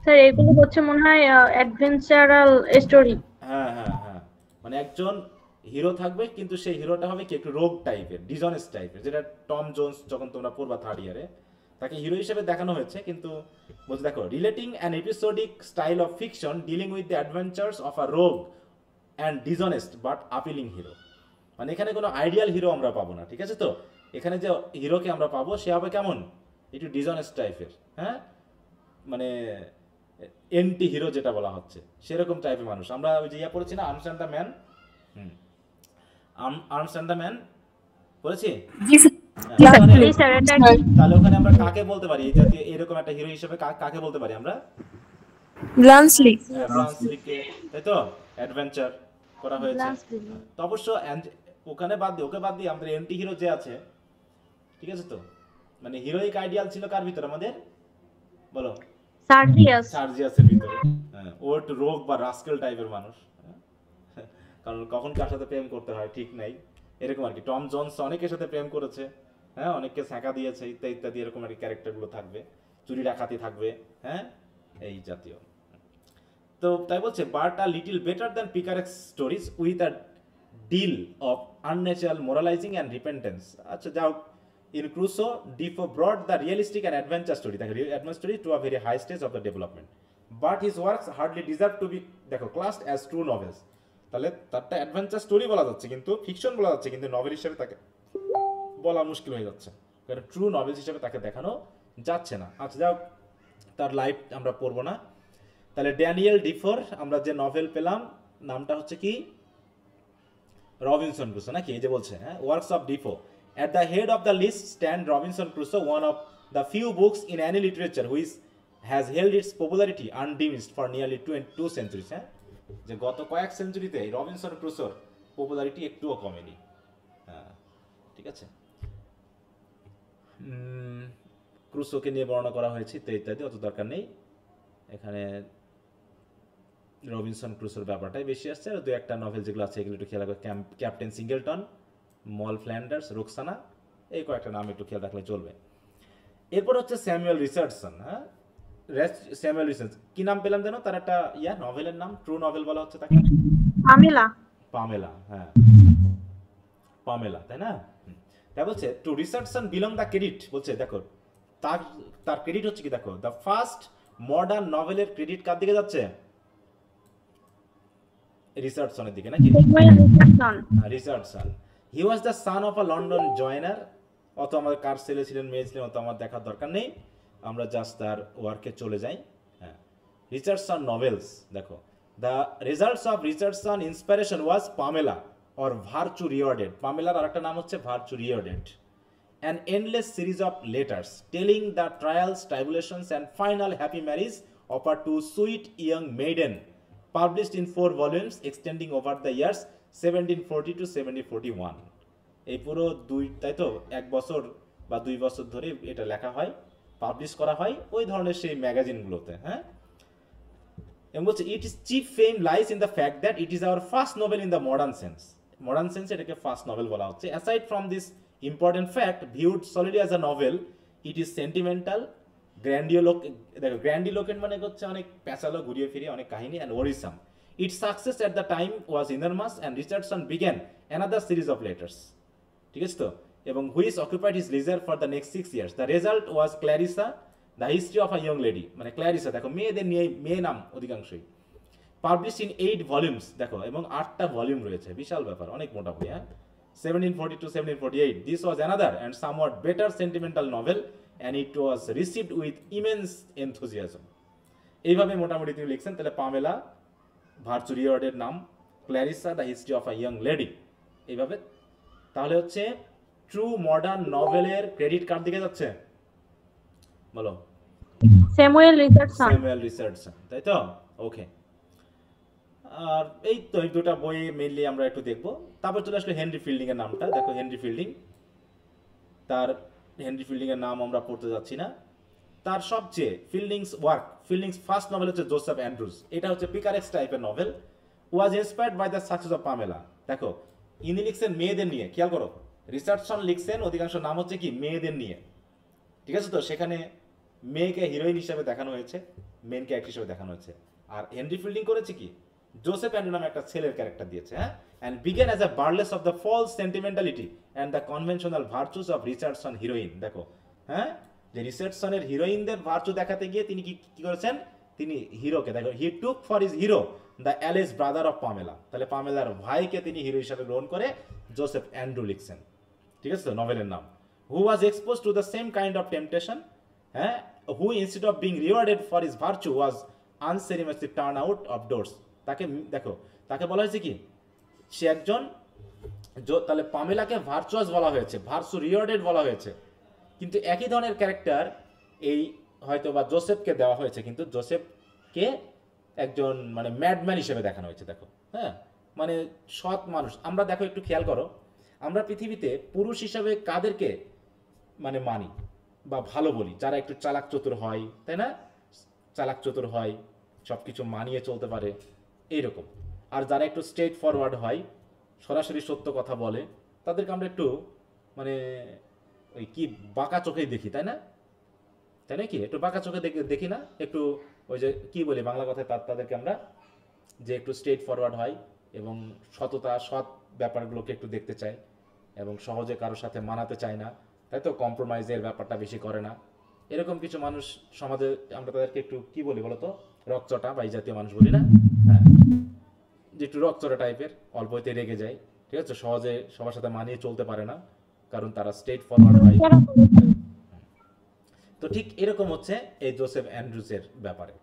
স্যার এগুলো হচ্ছে মনে হয় অ্যাডভেঞ্চারাল স্টোরি। হ্যাঁ হ্যাঁ হ্যাঁ, মানে একজন হিরো থাকবে কিন্তু সেই হিরোটা হবে কি একটু রোগ টাইপের, ডিজনেস টাইপের, যেটা টম জোন্স যখন তোমরা পড়বা থার্ড ইয়ারে তাকে হিরো হিসেবে দেখানো হয়েছে, কিন্তু বলছে দেখো relating an episodic style of fiction dealing with the adventures of a রোগ অ্যান্ড ডিজনেস্ট বাট আপিলিং হিরো। মানে এখানে কোনো আইডিয়াল হিরো আমরা পাবো না, ঠিক আছে তো? এখানে যে হিরোকে আমরা পাবো সে হবে কেমন, একটু ডিজনেস্ট টাইপের, হ্যাঁ, মানে এন্টি হিরো যেটা বলা হচ্ছে সেরকম টাইপের মানুষ। আমরা ওই যে ইয়া পড়েছি না, arms and the man, arms and the man পড়েছি? তাহলে ওখানে আমরা কাকে বলতে পারি এই জাতীয় এরকম একটা হিরো হিসেবে কাকে বলতে পারি আমরা? ব্লান্সলি, ব্লান্সলিকে, তাই তো অ্যাডভেঞ্চার করা হয়েছে। তো অবশ্য ওখানে বাদ দিয়ে, ওকে বাদ দিয়ে আমাদের এন্টি হিরো যে আছে, ঠিক আছে তো, মানে হিরোইক আইডিয়াল ছিল কার ভিতরে আমাদের বলো? সার্জিয়াসের ভিতরে। হ্যাঁ, ও একটু রোগ বা রাস্কেল টাইপের মানুষ, কারণ কখন কার সাথে প্রেম করতে হয় ঠিক নাই, এরকম আর কি। টম জোন্স অনেকের সাথে প্রেম করেছে, হ্যাঁ, অনেককে ছ্যাঁকা দিয়েছে ইত্যাদি ইত্যাদি, এরকম আর কি ক্যারেক্টারগুলো থাকবে, চুরি ডাকাতি থাকবে, হ্যাঁ, এই জাতীয়। তো তাই বলছে but a little better than picaresque stories with a deal of unnatural moralising and repentance. আচ্ছা যাও, in Crusoe, Defoe brought the realistic and adventure story, the adventure story, to a very high stage of the development. But his works hardly deserve to be classed as true novels. তাহলে তারটা adventure story বলা যাচ্ছে কিন্তু fiction বলা যাচ্ছে, কিন্তু novel হিসেবে তাকে বলা মুশকিল হয়ে যাচ্ছে, কারণ ট্রু নভেলস হিসেবে তাকে দেখানো যাচ্ছে না। আচ্ছা যাও, তার লাইফ আমরা পড়বো না। তাহলে ড্যানিয়েল ডিফোর আমরা যে নভেল পেলাম নামটা হচ্ছে কি? রবিনসন ক্রুসো নাকি? এই যে বলছে, হ্যাঁ, works of Defoe. At the head of the list stand Robinson Crusoe, one of the few books in any literature which has held its popularity undiminished for nearly 2 centuries. হ্যাঁ, যে গত কয়েক সেঞ্চুরিতে Robinson ক্রুসোর popularity একটুও কমেনি। হ্যাঁ, ঠিক আছে। ক্রুসোকে নিয়ে বর্ণনা করা হয়েছে ইত্যাদি, অত দরকার নেই। এখানে রবিনসন ক্রুসোর ব্যাপারটাই বেশি আসছে, আর দু একটা নভেল যেগুলো আছে এগুলো একটু খেয়াল রাখবে, ক্যাপ্টেন সিঙ্গেলটন, মল ফ্ল্যান্ডার্স, রোকসানা, এই কয়েকটা নাম একটু খেয়াল রাখলে চলবে। এরপর হচ্ছে স্যামুয়েল রিচার্ডসন। হ্যাঁ, স্যামুয়েল রিচার্ডসন কি নাম পেলাম জানো? তার একটা নভেলের নাম, ট্রু নভেল বলা হচ্ছে তাকে, পামেলা। হ্যাঁ, পামেলা, তাই না? তাই বলছে to Richardson belong the credit, বলছে দেখো তার ক্রেডিট হচ্ছে কি, দেখো দ্য ফার্স্ট মডার্ন নভেলের ক্রেডিট কার দিকে যাচ্ছে? রিচার্ডসনের দিকে নাকি? Richardson. He was the son of a London joiner. অত আমাদের কার ছেলে ছিলেন মেয়ে ছিলেন অত আমার দেখার দরকার নেই, আমরা জাস্ট তার ওয়ার্কে চলে যাই। হ্যাঁ, রিচার্ডসন নভেলস, দেখো the results of Richardson inspiration was Pamela or virtue rewarded. পামেলার আরেকটা নাম হচ্ছে virtue rewarded. An endless series of letters telling the trials, tribulations and final happy marriage of a too sweet young maiden, published in 4 volumes extending over the years 1740 to 1741। এই পুরো তাই তো 1 বছর বা 2 বছর ধরে এটা লেখা হয়, পাবলিশ করা হয় ওই ধরনের সেই ম্যাগাজিনগুলোতে। হ্যাঁ, এবং বলছে it is chief fame lies in the fact that it is our first novel in the modern sense এটাকে ফার্স্ট নোভেল বলা হচ্ছে। Aside from this important fact viewed solidly as a novel, it is sentimental, grandiloquent মানে হচ্ছে অনেক প্যাঁচালো, ঘুরিয়ে ফিরিয়ে অনেক কাহিনী, and wearisome. Its success at the time was enormous and Richardson began another series of letters, ঠিক আছে তো, এবং which occupied his leisure for the next 6 years। The result was Clarissa the history of a young lady, মানে Clarissa দেখো মেয়েদের নিয়ে, মেয়ে নাম অধিকাংশই, পাবলিশ ইন 8 ভলিউমস দেখো, এবং 8টা ভলিউম রয়েছে, বিশাল ব্যাপার, অনেক মোটা বই। হ্যাঁ, 1742 1748 this was another and somewhat better sentimental novel and it was received with immense enthusiasm. এইভাবে মোটামুটি তিনি লিখছেন। তাহলে পামেলা ভার্চু রিওয়ার্ডের নাম, Clarissa the history of a young lady, এইভাবে। তাহলে হচ্ছে ট্রু মডার্ন নভেলের ক্রেডিট কার দিকে যাচ্ছে বলো? স্যামুয়েল রিচার্ডসন, তাই তো? ওকে। আর এই তো এই দুটো বই মেইনলি আমরা একটু দেখবো। তারপর চলে আসলো হেনরি ফিল্ডিং এর নামটা। দেখো হেনরি ফিল্ডিং এর নাম আমরা পড়তে যাচ্ছি না। তার সবচেয়ে ফিল্ডিংস ফার্স্ট নভেল হচ্ছে জোসেফ অ্যান্ড্রুজ। এটা হচ্ছে পিকারেক্স টাইপের novel. Was inspired by the success of Pamela. দেখো ইনি লিখছেন মেয়েদের নিয়ে, খেয়াল করো, রিচার্ডসন লিখছেন অধিকাংশ নাম হচ্ছে কি মেয়েদের নিয়ে, ঠিক আছে তো? সেখানে মেয়েকে হিরোইন হিসেবে দেখানো হয়েছে, মেন ক্যারেক্টার হিসেবে দেখানো হয়েছে। আর হেনরি ফিল্ডিং করেছে কি জোসেফ অ্যান্ড্রু নামে একটা ছেলের ক্যারেক্টার দিয়েছে। হ্যাঁ, and began as a burlesque of the false sentimentality and the conventional virtues of Richardson heroine. দেখো হ্যাঁ, যে রিচার্ডসনের হিরোইনদের ভার্চু দেখাতে গিয়ে তিনি কি করেছেন, তিনি হিরোকে দেখো, he took for his hero the alleged brother of Pamela. তাহলে পামেলার ভাইকে তিনি হিরো হিসাবে গ্রহণ করে জোসেফ অ্যান্ড্রু লিখছেন, ঠিক আছে তো নভেলের নাম। Who was expose to the same kind of temptation, হ্যাঁ, who instead of being rewarded for his virtue was unceremoniously turn out of doors. তাকে দেখো, তাকে বলা হয়েছে কি সে একজন, তাহলে পামেলাকে ভার্চুয়াস বলা হয়েছে, ভার্চু রিওয়ার্ডেড বলা হয়েছে, কিন্তু একই ধরনের ক্যারেক্টার এই হয়তো বা জোসেফকে দেওয়া হয়েছে, কিন্তু জোসেফকে একজন মানে ম্যাডম্যান হিসেবে দেখানো হয়েছে। দেখো হ্যাঁ, মানে সৎ মানুষ। আমরা দেখো একটু খেয়াল করো, আমরা পৃথিবীতে পুরুষ হিসাবে কাদেরকে মানে মানি বা ভালো বলি? যারা একটু চালাক চতুর হয়, তাই না? চালাক চতুর হয়, সব কিছু মানিয়ে চলতে পারে, এইরকম। আর যারা একটু স্ট্রেট ফরওয়ার্ড হয়, সরাসরি সত্য কথা বলে, তাদেরকে আমরা একটু মানে ওই কি বাঁকা চোখেই দেখি, তাই না? তাই না কি? একটু বাঁকা চোখে দেখি না? একটু ওই যে কি বলি বাংলা কথায়, তাদেরকে আমরা যে একটু স্ট্রেট ফরওয়ার্ড হয় এবং সৎ ব্যাপারগুলোকে একটু দেখতে চাই এবং সহজে কারোর সাথে মানাতে চায় না, তাই তো? কম্প্রোমাইজের ব্যাপারটা বেশি করে না, এরকম কিছু মানুষ সমাজে আমরা তাদেরকে একটু কি বলি বলতো, রকচটা বা এই জাতীয় মানুষ বলি না? হ্যাঁ, যে একটু রকচটা টাইপের, অল্পতে রেগে যায়, ঠিক আছে, সহজে সবার সাথে মানিয়ে চলতে পারে না, কারণ তারা স্ট্রেট ফরওয়ার্ড হয়। তো ঠিক এরকম হচ্ছে এই জোসেফ অ্যান্ড্রুজের ব্যাপারে।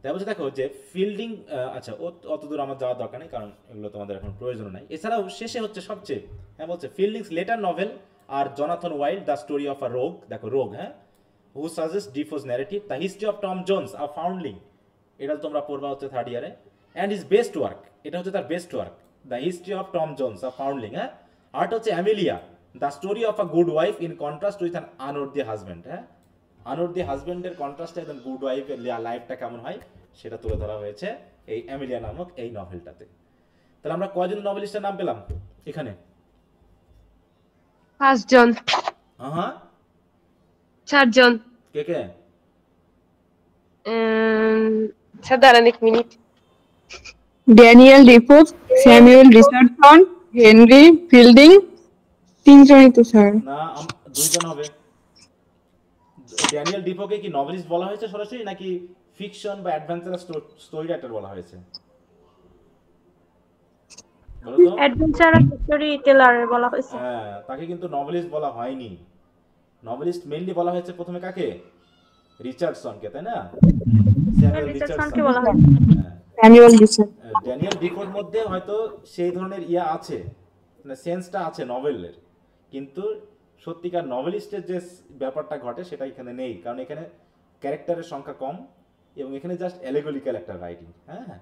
তাই বলছে দেখো যে ফিল্ডিং, আচ্ছা অত দূর আমার যাওয়ার দরকার নেই, কারণ এগুলো তোমাদের এখন প্রয়োজন নাই। এছাড়াও শেষে হচ্ছে সবচেয়ে, হ্যাঁ বলছে ফিল্ডিংস লেটার নভেল আর Jonathan Wild the story of a rogue, দেখো রোগ, হ্যাঁ, who suggest Defoe's narrative, the history of Tom Jones a foundling, এটা তোমরা পড়বা হচ্ছে 3rd ইয়ারে, অ্যান্ড ইজ বেস্ট ওয়ার্ক, এটা হচ্ছে তার best work, the history of Tom Jones a foundling. হ্যাঁ, আর্ট হচ্ছে Amelia, the story of a good wife in contrast with an unworthy husband. হ্যাঁ, আনওয়ার্দি হাজব্যান্ডের কন্ট্রাস্টে একদম গুড ওয়াইফের লাইফটা কেমন হয় সেটা তুলে ধরা হয়েছে এই অ্যামেলিয়া নামক এই নভেলটাতে। তাহলে আমরা কয়জন নভেলিস্টের নাম পেলাম এখানে? 5 জন। হ্যাঁ, 4 জন। কে কে? সাধারণ 1 minute. Daniel Defoe, Samuel Richardson, Henry fielding, 3 জনই তো স্যার। না, 2 জন হবে। ড্যানিয়েল ডিফোকে কি নভেলিস্ট বলা হয়েছে সরাসরি, নাকি ফিকশন বা অ্যাডভেঞ্চারাস স্টোরি রাইটার বলা হয়েছে? বলো তো। অ্যাডভেঞ্চারাস স্টোরি টেলার বলা হয়েছে। হ্যাঁ, তাকে কিন্তু নভেলিস্ট বলা হয়নি। নভেলিস্ট মেইনলি বলা হয়েছে প্রথমে কাকে? রিচার্ডসনকে, তাই না? স্যামুয়েল রিচার্ডসনকে বলা রিচার্ডসন। হয়েছে। Samuel Richardson. ড্যানিয়েল ডিফোর মধ্যে হয়তো সেই ধরনের আছে, মানে সেন্সটা আছে নভেলের, কিন্তু সত্যিকার নভেলিস্টের যে ব্যাপারটা ঘটে সেটা এখানে নেই, কারণ এখানে ক্যারেক্টারের সংখ্যা কম এবং এখানে জাস্ট অ্যালেগরিক্যাল একটা রাইটিং। হ্যাঁ,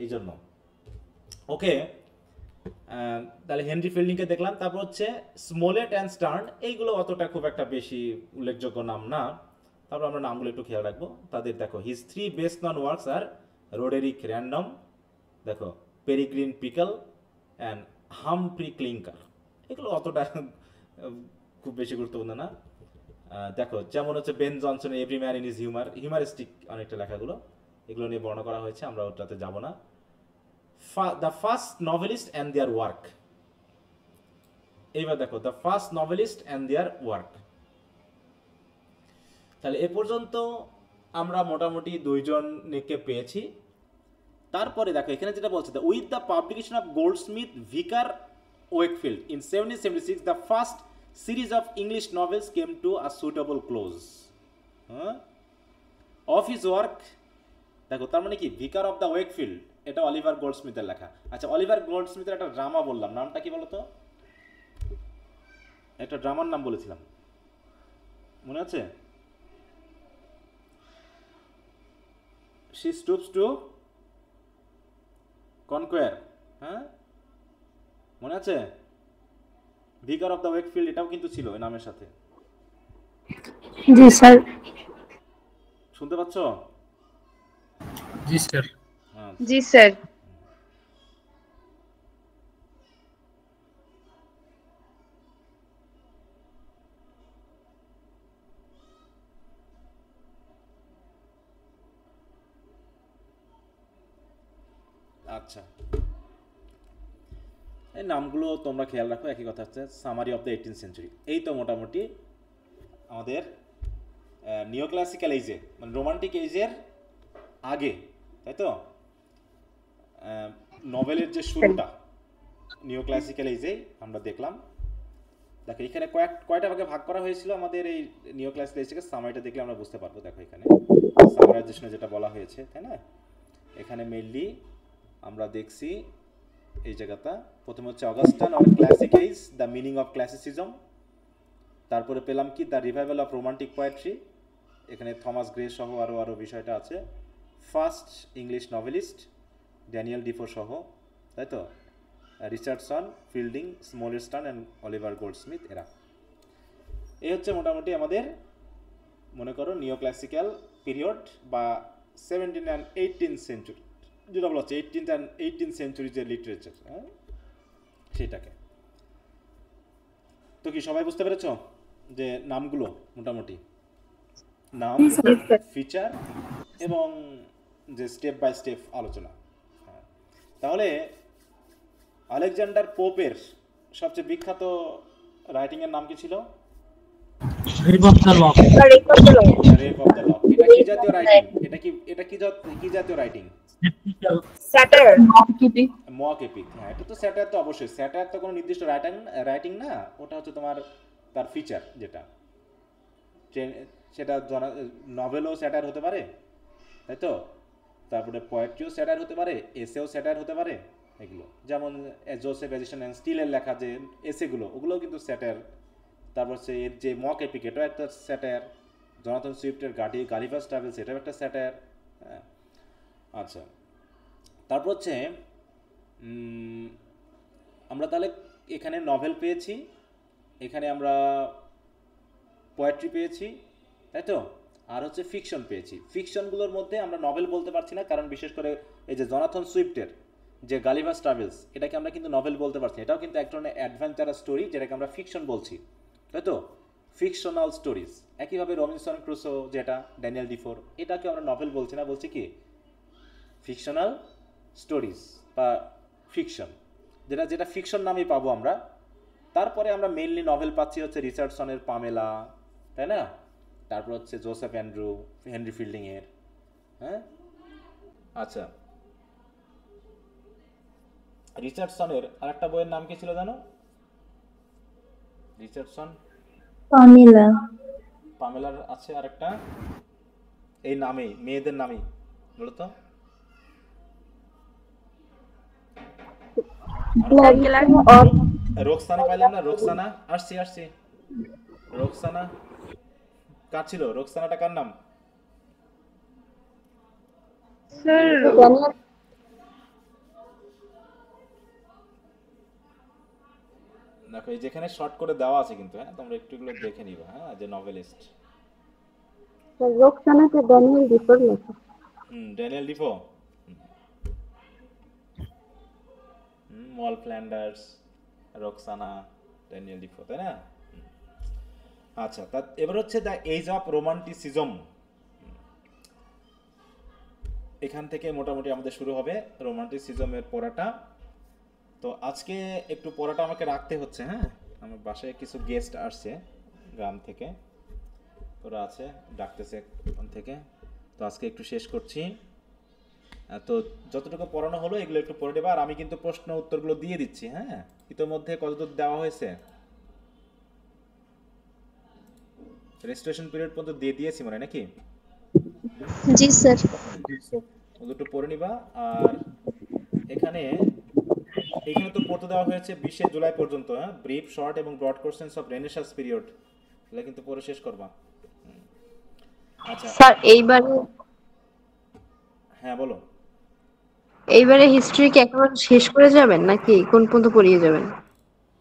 এই জন্য। ওকে, তাহলে হেনরি ফিল্ডিংকে দেখলাম। তারপর হচ্ছে স্মোলেট অ্যান্ড স্টার্ন, এইগুলো অতটা খুব একটা বেশি উল্লেখযোগ্য নাম না। তারপর আমরা নামগুলো একটু খেয়াল রাখবো। তাদের দেখো হিজ 3 বেস্ট নন ওয়ার্কস আর রোডেরিক র্যান্ডম, দেখো Peregrine Pickle and Humphry Clinker. এগুলো অতটা খুব বেশি গুরুত্বপূর্ণ না। দেখো যেমন হচ্ছে বেন জনসনের every man in is humoristic অনেকটা লেখাগুলো, এগুলো নিয়ে বর্ণনা করা হয়েছে, আমরা ওটাতে যাব না। The first novelist and their work. এইবার দেখো the first novelist and their work. তাহলে এ পর্যন্ত আমরা মোটামুটি 2 জনকে পেয়েছি। তারপরে দেখো এখানে যেটা বলছে, with the publication of Goldsmith ভিকার Wakefield in 1776 the first series of English novels came to a suitable close of his work. দেখো তার মানে কি, ভিকার অফ দ্য ওয়েকফিল্ড এটা অলিভার গোল্ডস্মিথের লেখা। আচ্ছা, অলিভার গোল্ডস্মিথের একটা ড্রামা বললাম, নামটা কি বলতো? একটা ড্রামার নাম বলেছিলাম, মনে আছে? She stoops to conquer, হ্যাঁ মনে আছে? ভিকার অফ দ্য ওয়েকফিল্ড এটাও কিন্তু ছিল এই নামের সাথে। জি স্যার। শুনতে পাচ্ছ? জি স্যার। জি স্যার। আচ্ছা, এই নামগুলো তোমরা খেয়াল রাখো। একই কথা হচ্ছে summary of the 18th century. এই তো মোটামুটি আমাদের নিও ক্লাসিক্যাল এইজে, মানে রোমান্টিক এইজের আগে, তাই তো নভেলের যে শুরুটা নিও ক্লাসিক্যাল এইজে আমরা দেখলাম। দেখো এখানে কয়টা ভাগে ভাগ করা হয়েছিল আমাদের এই নিও ক্লাসিক্যাল এইজকে, সামারিটা দেখলে আমরা বুঝতে পারবো। দেখো এখানে সামারাইজেশনে যেটা বলা হয়েছে, তাই না? এখানে মেইনলি আমরা দেখছি এই জায়গাটা, প্রথমে হচ্ছে Augustan or classic age, the meaning of classicism. তারপরে পেলাম কি, the revival of romantic poetry, এখানে থমাস গ্রে সহ আরও বিষয়টা আছে। First English novelist Daniel Defoe সহ, তাই তো Richardson, Fielding, Smollett and Oliver Goldsmith, এরা। এই হচ্ছে মোটামুটি আমাদের মনে করো নিও ক্লাসিক্যাল পিরিয়ড বা 17th and 18th সেঞ্চুরি, যেটা বলা হচ্ছে 18th and 18th সেঞ্চুরি যে লিটারেচার, হ্যাঁ সেটাকে। তো কি সবাই বুঝতে পেরেছ যে নামগুলো মোটামুটি নাম, ফিচার এবং যে স্টেপ বাই স্টেপ আলোচনা। তাহলে আলেকজান্ডার পোপের সবচেয়ে বিখ্যাত রাইটিং এর নাম কি ছিল? Rape of the lock. Rape of the lock. এটা কি জাতীয় রাইটিং? এটা কি জাতীয় রাইটিং? স্যাটার, mock epic. হ্যাঁ, এটা তো স্যাটার, তো অবশ্যই স্যাটার তো কোনো নির্দিষ্ট রাইটিং না, ওটা হচ্ছে তোমার তার ফিচার যেটা, সেটা নভেলও স্যাটার হতে পারে, তাই তো? তারপরে পোয়েট্রিও স্যাটার হতে পারে, এসেও স্যাটার হতে পারে, এগুলো যেমন জোসেফ এডিসন অ্যান্ড স্টিলের লেখা যে এসেগুলো, ওগুলোও কিন্তু স্যাটার। তারপর হচ্ছে এর যে মক এপিক, এটাও একটা স্যাটার। জনাথন সুইফটের গালিভার্স ট্রাভেলস, এটাও একটা স্যাটার। হ্যাঁ, আচ্ছা। তারপর হচ্ছে আমরা তাহলে এখানে নভেল পেয়েছি, এখানে আমরা পোয়েট্রি পেয়েছি, তাই তো? আর হচ্ছে ফিকশন পেয়েছি। ফিকশনগুলোর মধ্যে আমরা নভেল বলতে পারছি না, কারণ বিশেষ করে এই যে জনাথন সুইফটের যে গালিভার্স ট্রাভেলস, এটাকে আমরা কিন্তু নভেল বলতে পারছি না, এটাও কিন্তু এক ধরনের অ্যাডভেঞ্চারাস স্টোরি, যেটাকে আমরা ফিকশন বলছি, তাই তো? Fictional stories. একইভাবে রবিনসন ক্রুসো যেটা ড্যানিয়েল ডিফোর, এটাকে আমরা নভেল বলছি না, বলছি কি ফিকশনাল স্টোরিজ বা ফিকশন, যেটা ফিকশন নামেই পাবো আমরা। তারপরে আমরা মেইনলি নভেল পাচ্ছি হচ্ছে রিচার্ডসনের পামেলা, তাই না? তারপর হচ্ছে জোসেফ অ্যান্ড্রু, হেনরি ফিল্ডিং এর। হ্যাঁ, আচ্ছা, রিচার্ডসনের আরেকটা বইয়ের নাম কি ছিল জানো? রিচার্ডসন পামেলার আছে আরেকটা, এই নামেই, মেয়েদের নামেই, বলো তো? রোকসানা পাইলাম না? রোকসানা, আসছি। রোকসানা কার ছিল? রোকসানাটা কার নাম? দেখো এই যেখানে শর্ট করে দেওয়া আছে কিন্তু, হ্যাঁ তোমরা একটু এগুলো দেখে নিবা। হ্যাঁ, যে নভেলিস্ট রোকসানা তো ড্যানিয়েল ডিফোর লেখা। Daniel Defoe. Moll Flanders, Roxana, Daniel Defoe, তাই না? আচ্ছা, তা এবার হচ্ছে দ্য এজ অফ রোমান্টিসিজম। এখান থেকে মোটামুটি আমাদের শুরু হবে রোমান্টিসিজমের পড়াটা। তো আজকে একটু পড়াটা আমাকে রাখতে হচ্ছে, হ্যাঁ, আমার বাসায় কিছু গেস্ট আসছে গ্রাম থেকে, ওরা আছে, ডাকতেছে ওখান থেকে, তো আজকে একটু শেষ করছি। তো যতটুকু পড়ানো হলো এগুলো একটু পড়ে দেবা, আর আমি কিন্তু প্রশ্ন উত্তরগুলো দিয়ে দিচ্ছি, হ্যাঁ। ইতোমধ্যে কতদূর দেওয়া হয়েছে? রেজিস্ট্রেশন পিরিয়ড পর্যন্ত দিয়ে দিয়েছি মনে হয়, নাকি? জি স্যার। দুটো পড়ে নিবা। আর এখানে তো পড়তে দেওয়া হয়েছে 20 জুলাই পর্যন্ত, হ্যাঁ, ব্রিফ, শর্ট এবং broad questions of Renaissance period, এগুলো কিন্তু পড়ে শেষ করবা। আচ্ছা স্যার এইবারে হ্যাঁ বলো। হিস্ট্রি কি একেবারে শেষ করে যাবেন নাকি কোন পর্যন্ত পড়িয়ে যাবেন?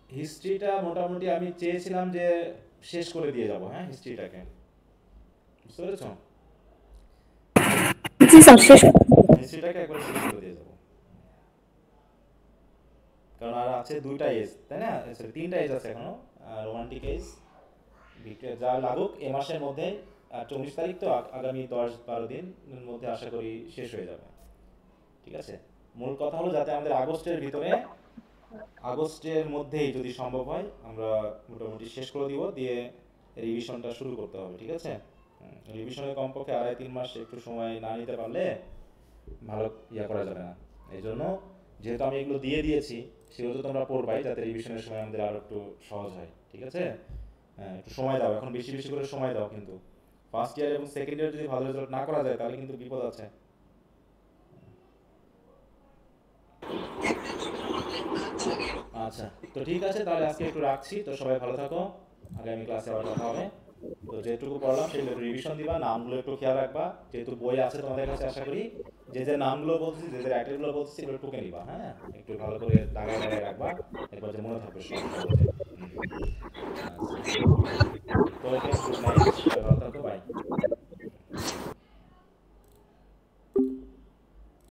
হিস্ট্রিটা মোটামুটি আমি চেয়েছিলাম যে শেষ করে দিয়ে যাব, হ্যাঁ, হিস্ট্রিটাকে, বুঝতে পেরেছো? জি স্যার, শেষ। হিস্ট্রিটাকে একবার শেষ করে দিয়ে যাব, কারণ আর আছে 2টা এজ, তাই না? সরি 3টা এজ আছে এখনো, রোমান্টিক এজ, ভিক্টোরিয়া, যা লাগুক এ মাসের মধ্যে, 24 তারিখ তো, আগামী 10-12 দিনের মধ্যে আশা করি শেষ হয়ে যাবে, ঠিক আছে? মূল কথা হলো যাতে আমাদের আগস্টের মধ্যেই যদি সম্ভব হয় আমরা মোটামুটি শেষ করে দিব, দিয়ে রিভিশনটা শুরু করতে হবে, ঠিক আছে? রিভিশনে কমপক্ষে 2.5-3 মাস একটু সময় না নিতে পারলে ভালো করা যাবে না। এই জন্য যেহেতু আমি এগুলো দিয়ে দিয়েছি সেগুলো তো তোমরা পড়বাই, যাতে রিভিশনের সময় আমাদের আরো একটু সহজ হয়, ঠিক আছে? একটু সময় দাও, এখন বেশি বেশি করে সময় দাও, কিন্তু ফার্স্ট ইয়ার এবং সেকেন্ড ইয়ার যদি ভালো রেজাল্ট না করা যায় তাহলে কিন্তু বিপদ আছে। আচ্ছা, তো ঠিক আছে, তাহলে আজকে একটু রাখছি। তো সবাই ভালো থাকো, আগামী ক্লাসে আবার কথা হবে। তো যেটুকু পড়লাম সেগুলো একটু রিভিশন দিবা, নামগুলো একটু খেয়াল রাখবা, যেহেতু বই আছে তোমাদের কাছে, আশা করি যে নামগুলো বলছি, যে রাইটারগুলো বলছি এগুলো টুকে নিবা, হ্যাঁ, একটু ভালো করে দাগায় রাখবা, একবার যে মনে থাকবে সব। আচ্ছা।